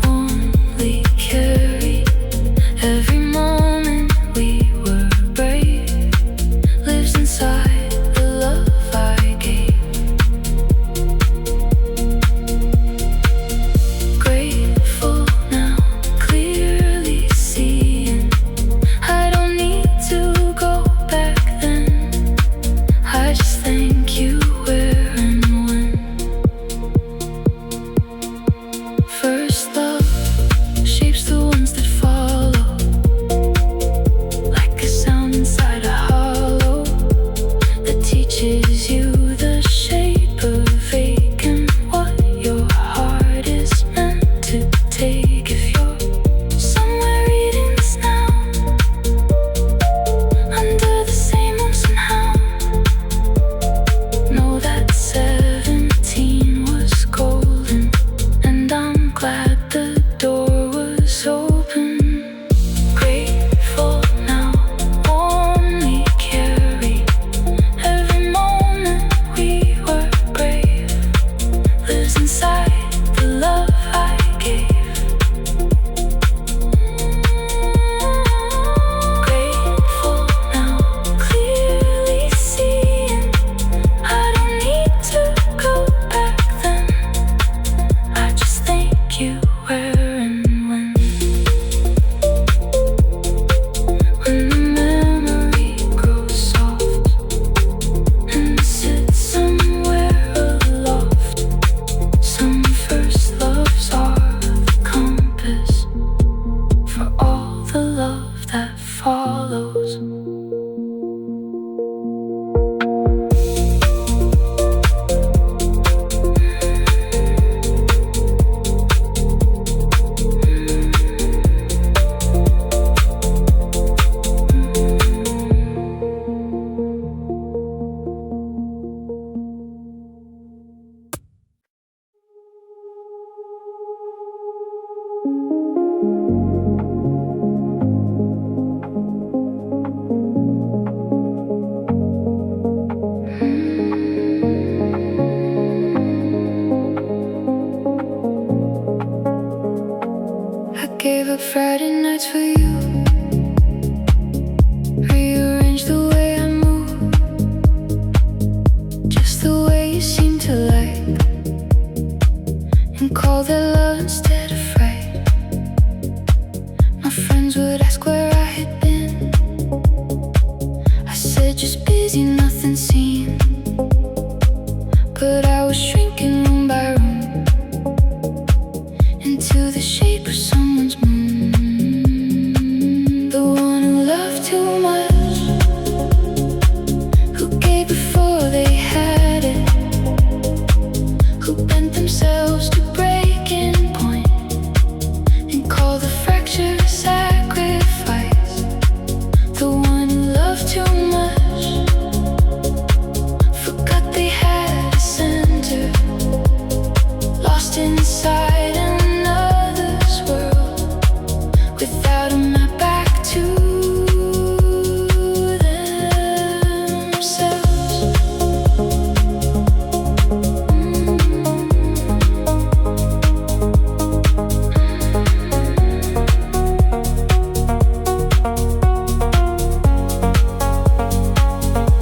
only carry every moment we were brave, lives inside the love I gave. follows. Gave up Friday nights for you. Rearranged the way I move, just the way you seem to like, and called it love instead of fright. My friends would ask where I had been. I said just busy, nothing seen. But I was shrinking room by room into the shape of someone's moon. The one who loved too much, who gave before they had it, who bent themselves to breaking point and called the fracture a sacrifice. The one who loved too much forgot they had a center, lost inside another's world, without a map back to themselves.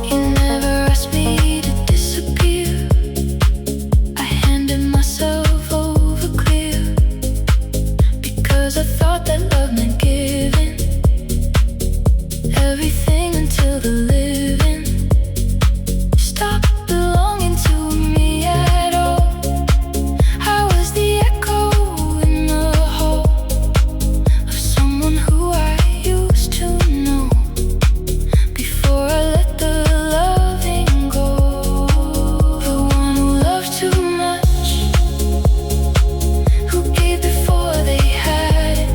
You never asked me to disappear. I handed myself over clear, because I thought that love meant giving everything until the living stopped belonging to me at all. I was the echo in the hall of someone who I used to know, before I let the loving go. The one who loved too much, who gave before they had it,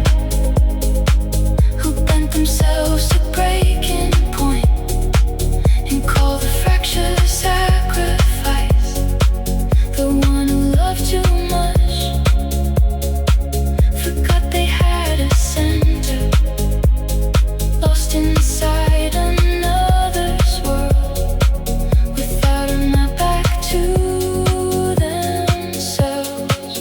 who bent themselves to breaking point and called the fracture a sacrifice. The one who loved too much forgot they had a center, lost inside another's world, without a map back to themselves.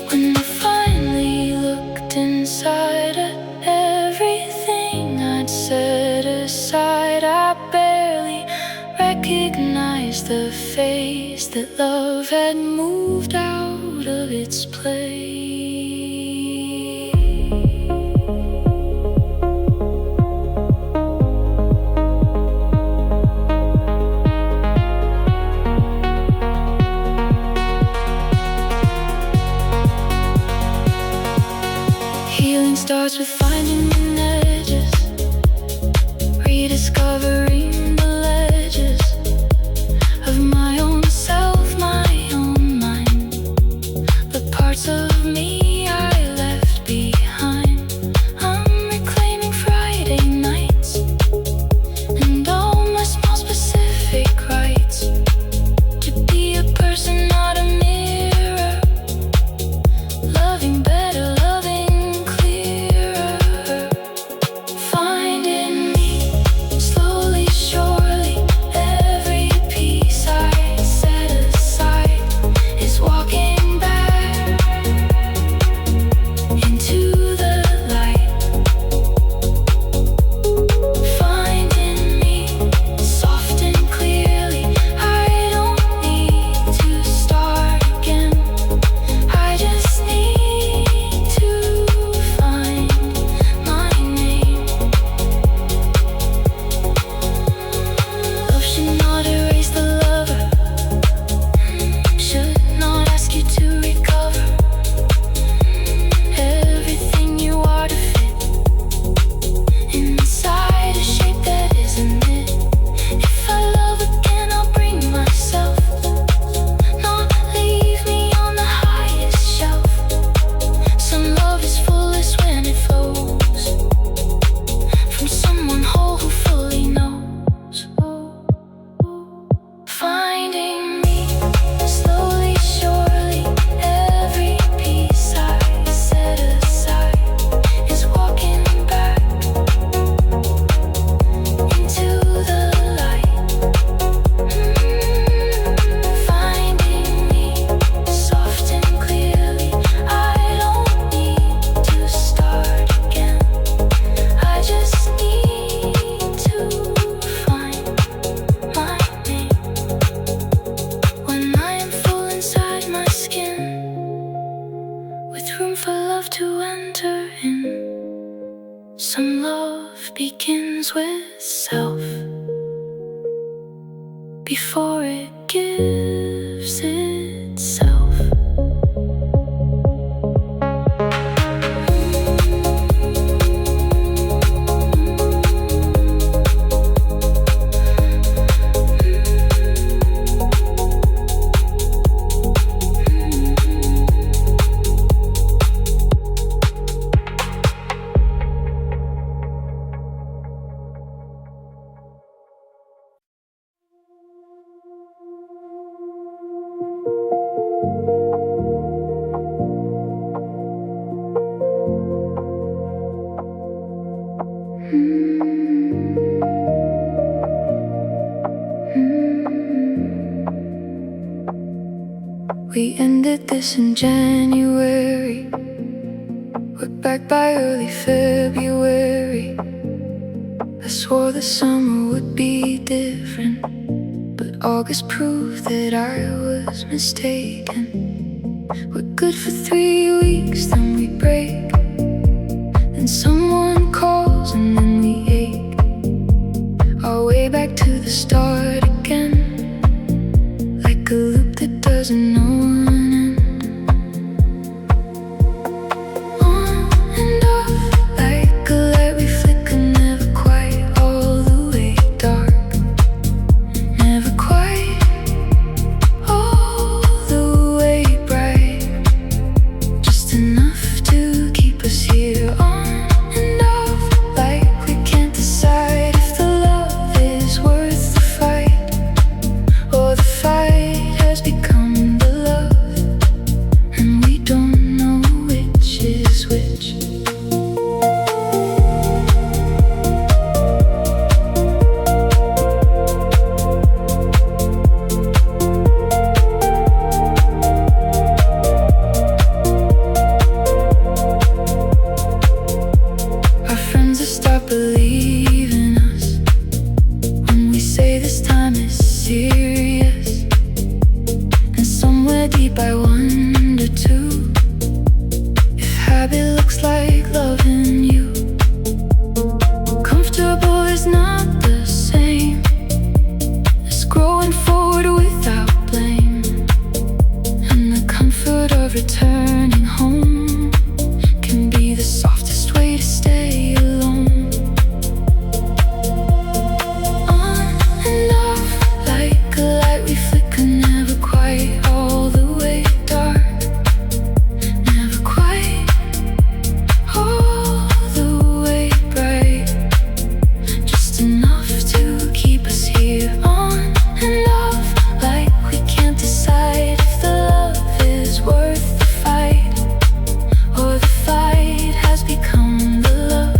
When I finally looked inside at everything I'd set aside, I barely recognized the face that love had moved out of its place. Healing starts with finding new edges, rediscovering the ledges of my own self, my own mind, the parts of me I left behind. I'm reclaiming Friday nights and all my small specific rights to be a person, not a mirror, loving better, loving clearer. Finding me slowly itself before it gives itself. We ended this in January. We're back by early February. I swore the summer would be different, but August proved that I was mistaken. We're good for 3 weeks, then we break. Then someone calls and then we ache our way back to the start again, like a loop that doesn't know an end. On and off, like a light we flicker, never quite all the way dark, never quite all the way bright, just enough to keep us here. On and off, like we can't decide if the love is worth the fight, or the fight has become the love, and we don't know which is which. Our friends have stopped believing us when we say this time is serious. And somewhere deep I wonder too, if habit looks like loving you. Comfortable is not the same as growing forward without blame, and the comfort of returning home can be the softest way to stay alone. On and off, like a light we flicker, never quite all the way dark, never quite all the way bright, just enough to keep us here. On and off, like we can't decide if the love is worth the fight, or the fight has become the love,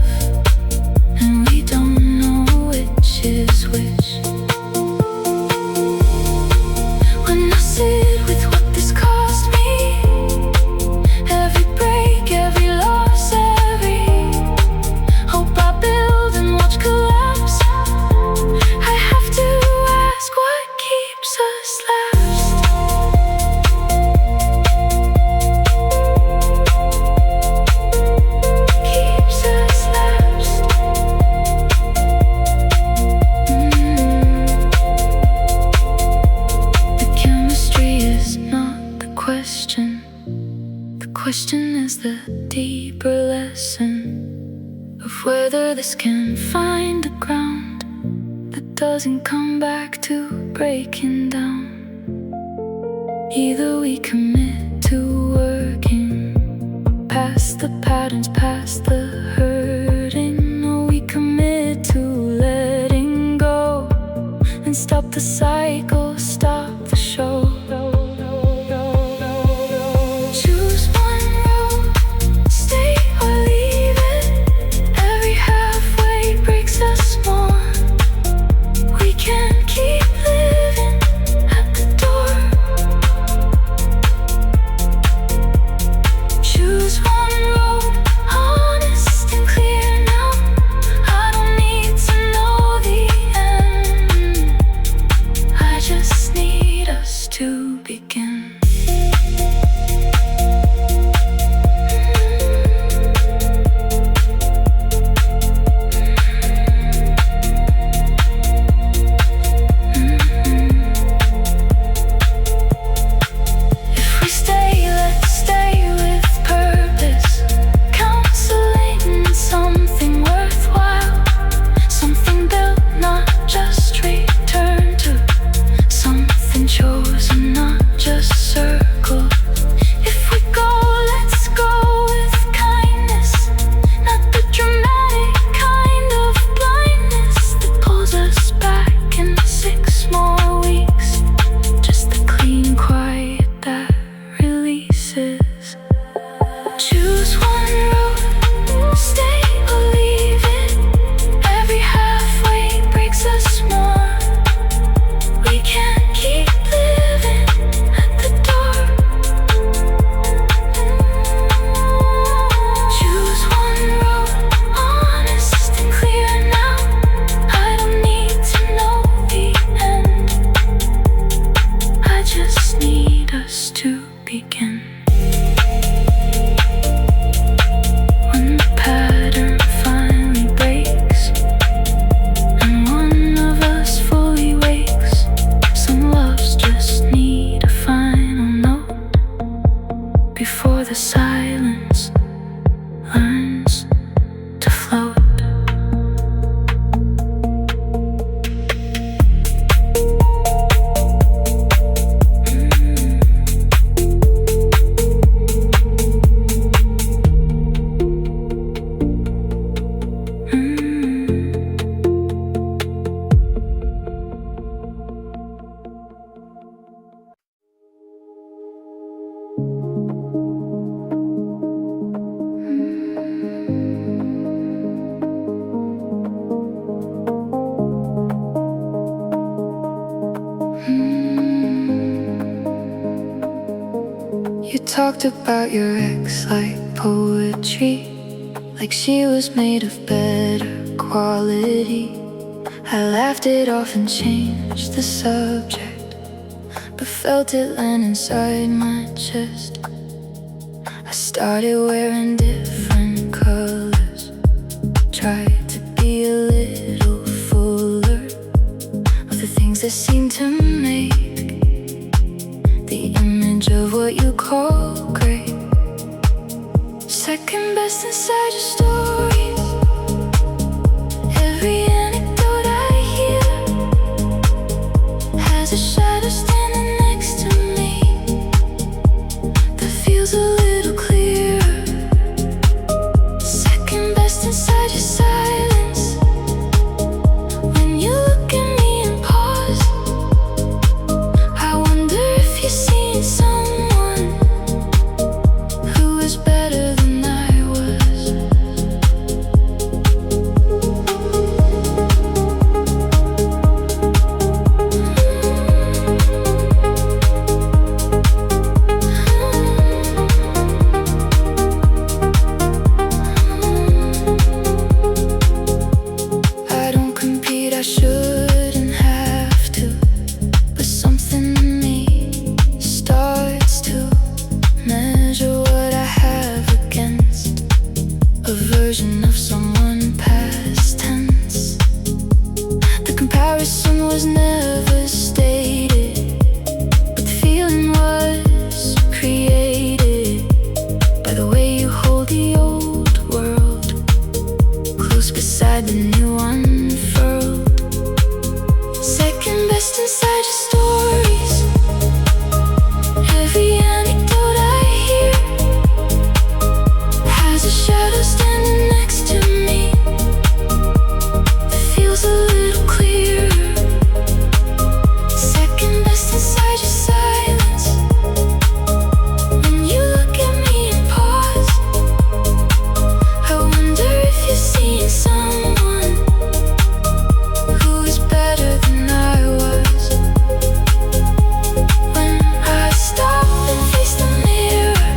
and we don't know which is which. When I sit with what this cost me, every break, every loss, every hope I build and watch collapse, I have to ask what keeps us last. Keeps us last. The chemistry is not the question. The question is the deeper lesson of whether this can find the ground that doesn't come back to breaking down. Either we commit to working past the patterns, past the hurting, or we commit to letting go and stop the cycle, stop the show. Choose one road, stay or leave it. Every halfway breaks us more. We can't keep living at the door. Choose one road, honest and clear now. I don't need to know the end. I just talked about your ex like poetry, like she was made of better quality. I laughed it off and changed the subject, but felt it land inside my chest. I started wearing different colors, tried to be a little fuller of the things that seem to make the image of what you call great. Second best inside your stories. Every anecdote I hear has a shadow standing next to me that feels a little clearer. Second best inside your silence. When you look at me and pause, I wonder if you're seeing someone who is better than I was. I don't compete, I shouldn't have to, but something in me starts to measure what I have against a version of someone past tense. The comparison was never stated, but the feeling was created by the way you hold the old world close beside the new unfurled. Second best inside your stories. Every anecdote I hear has a shadow standing next to me that feels a little clearer. Second best inside your silence. When you look at me and pause, I wonder if you're seeing someone who is better than I was. When I stop and face the mirror,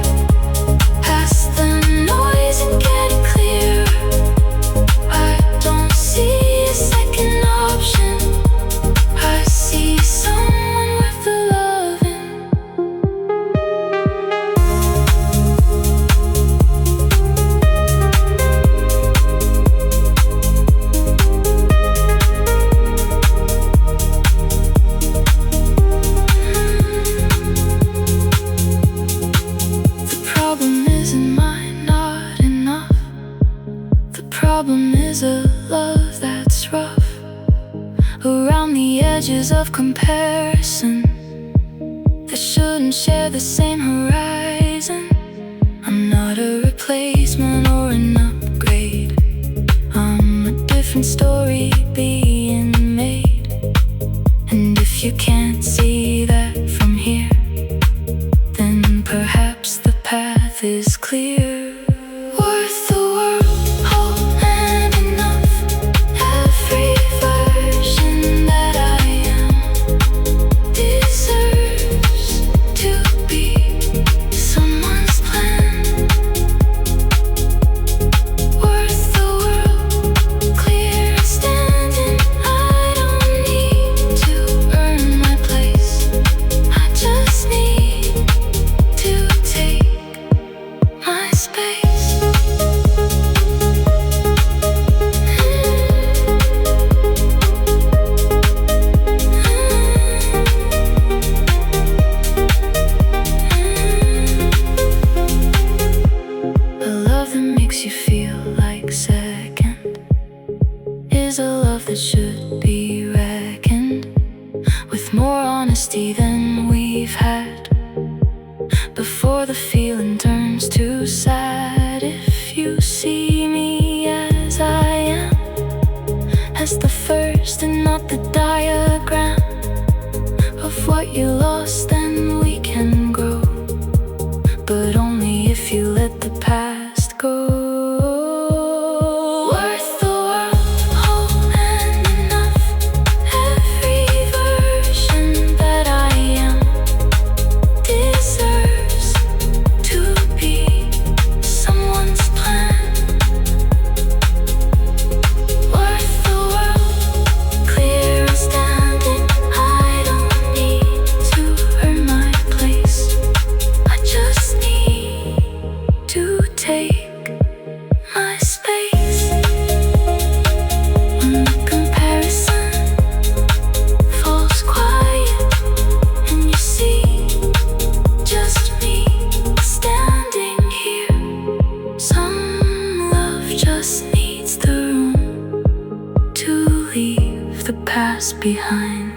past the noise and get it clearer, I don't see a second option. I see someone worth the loving. The problem isn't mine, not enough. The problem is a love that's rough around the edges of comparison that shouldn't share the same horizon. I'm not a replacement or an upgrade. I'm a different story being made. And if you can't see that from here, then perhaps the path is clear. Worth the world, whole and enough. Every version that I am deserves to be someone's plan. Worth the world, clear and standing us behind.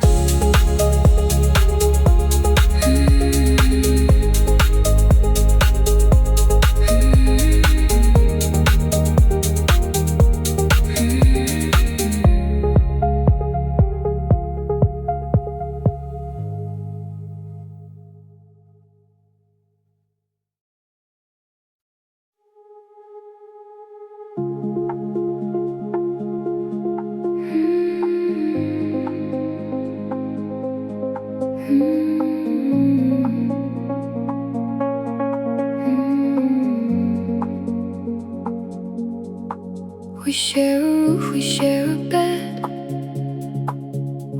We share a roof, we share a bed,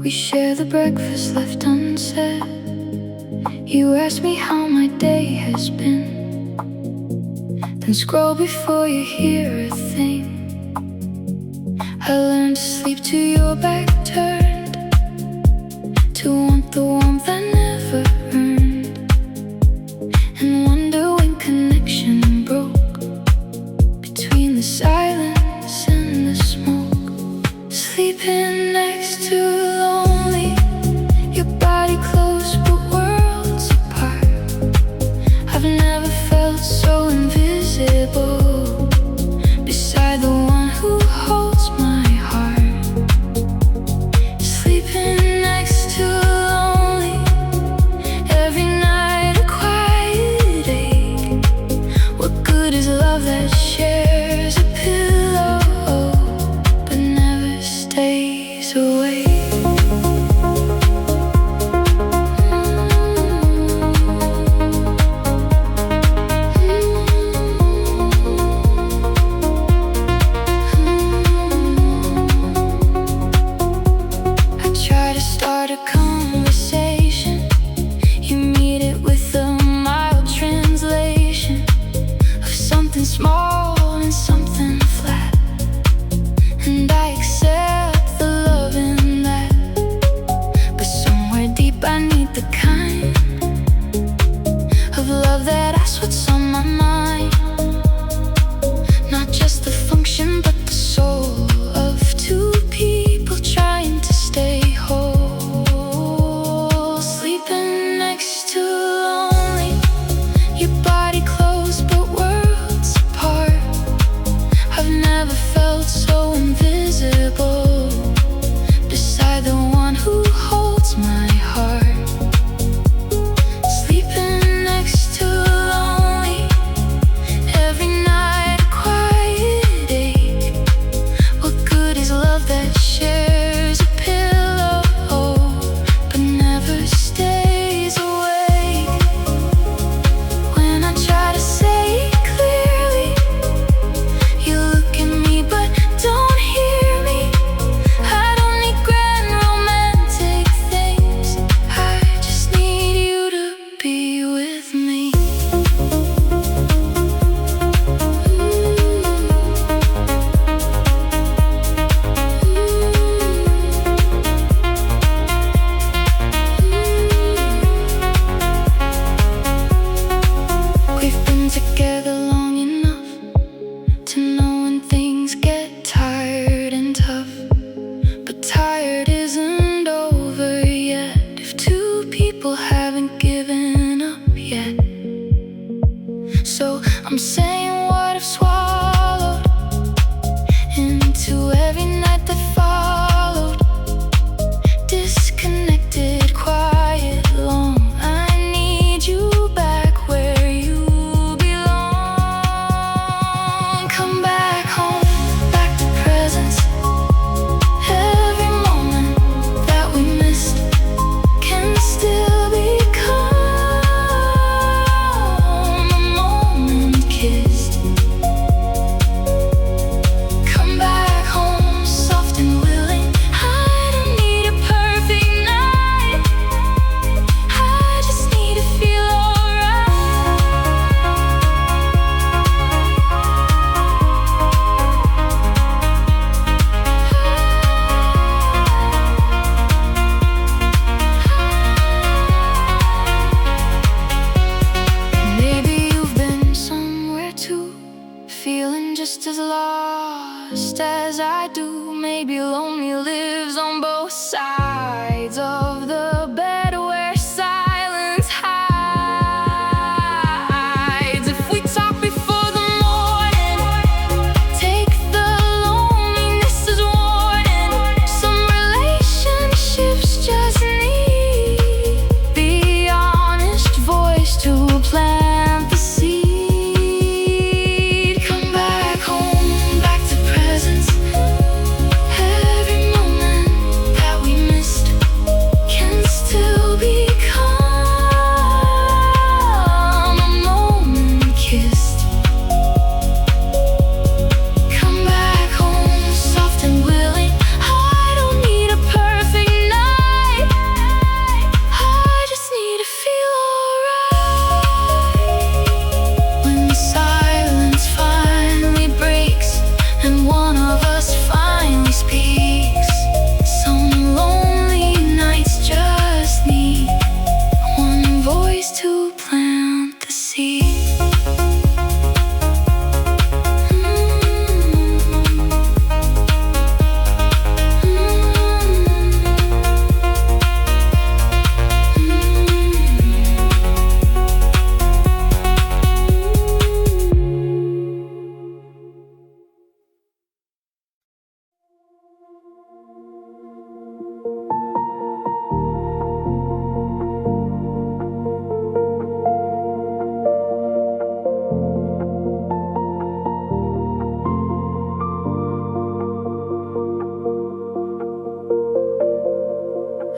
we share the breakfast left unsaid. You ask me how my day has been, then scroll before you hear a thing. I learned to sleep to your back turned, to want the warmth I never earned, and wonder when connection broke between the silence and the smoke. Sleeping next to lonely, your body close but worlds apart. I've never felt so invisible beside the one who holds my heart. Sleeping next to lonely, every night a quiet ache. What good is love that shares a pillow but never stays awake?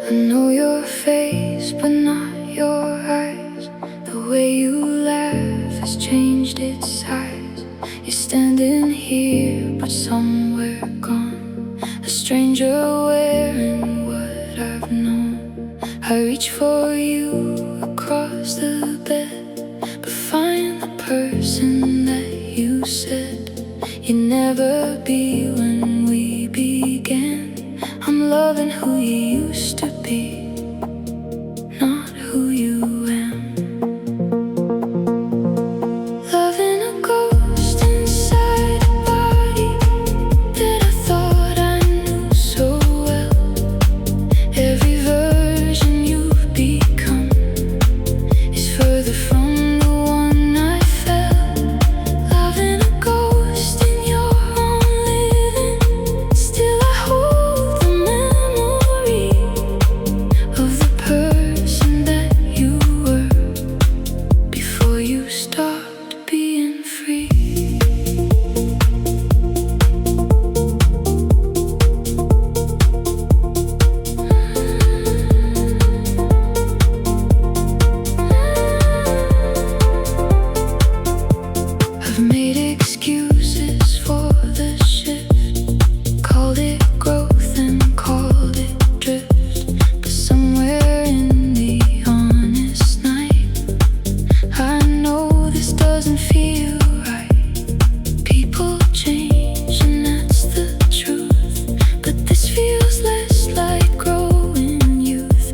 I know your face, but not your eyes. The way you laugh has changed its size. You're standing here, but somewhere gone. A stranger wearing what I've known. I reach for you across the bed, but find the person that you said you'd never be when we began. I'm loving who you used to be, not who you am. Loving a ghost inside a body that I thought I knew so well. Every version you've become is further from the one I felt. Loving a ghost in your own living, still I hold the memory of the person that you were before you stopped being free. I've made excuses for the shift, called it growth and called it drift. But somewhere in the honest night, I know this doesn't feel right. People change and that's the truth, but this feels less like growing youth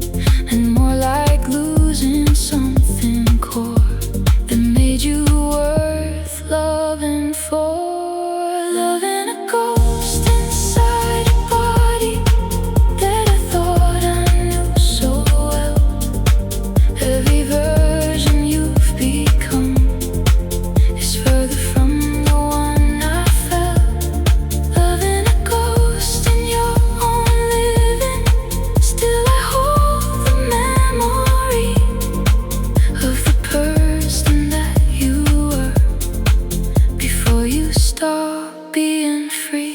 and more like losing something core that made you worth loving for. Loving a ghost inside a body that I thought I knew so well. Every version you've become is further from the one I felt. Loving a ghost in your own living, still I hold the memory of the person that you were before you stopped being free.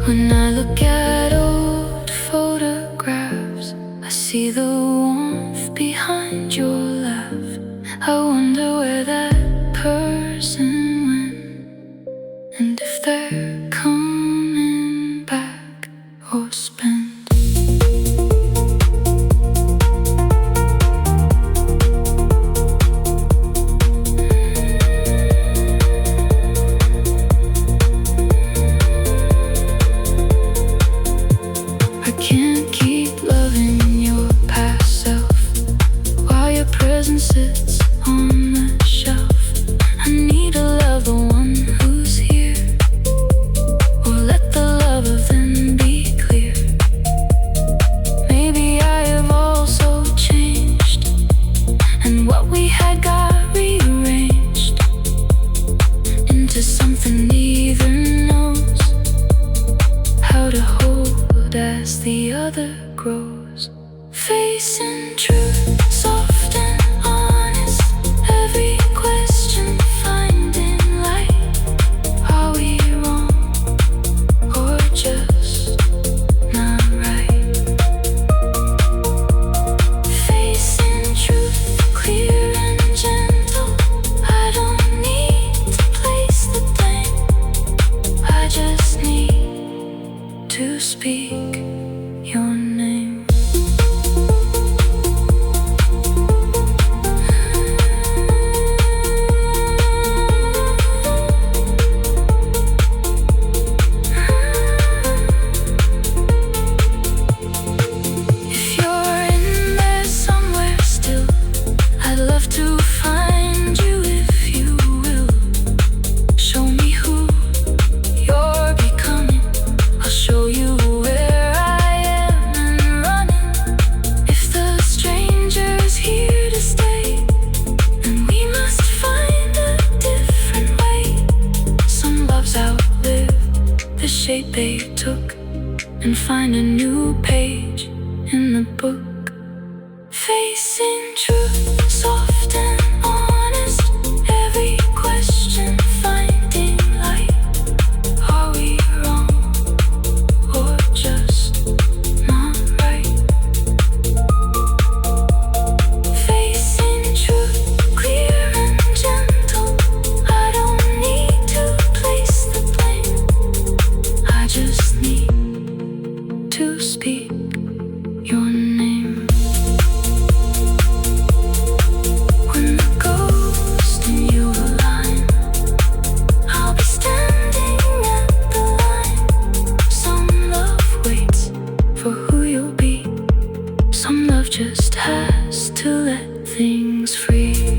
When I look at old photographs, I see the warmth behind your laugh. I wonder where that person went, and if they're coming back or spent. I can't keep loving your past self while your presence sits on the shelf. I need to love the one who's here, or let the love of them be clear. Maybe I have also changed, and what we had got rearranged into something neither knows how to hold as the other grows. Facing truth, soft and honest, every question finding light. Are we wrong or just not right? Facing truth, clear and gentle, I don't need to place the blame. I just need to speak your name. If you're in there somewhere still, I'd love to find you if you will. Show me who you're becoming, I'll show you where I am and running. If the stranger's here to stay, then we must find a different way. Some loves outlive the shape they took, and find a new page in the book. Facing truth, soft and honest, every question finding light. Are we wrong or just to speak your name. When the ghost and you align, I'll be standing at the line. Some love waits for who you'll be. Some love just has to let things free.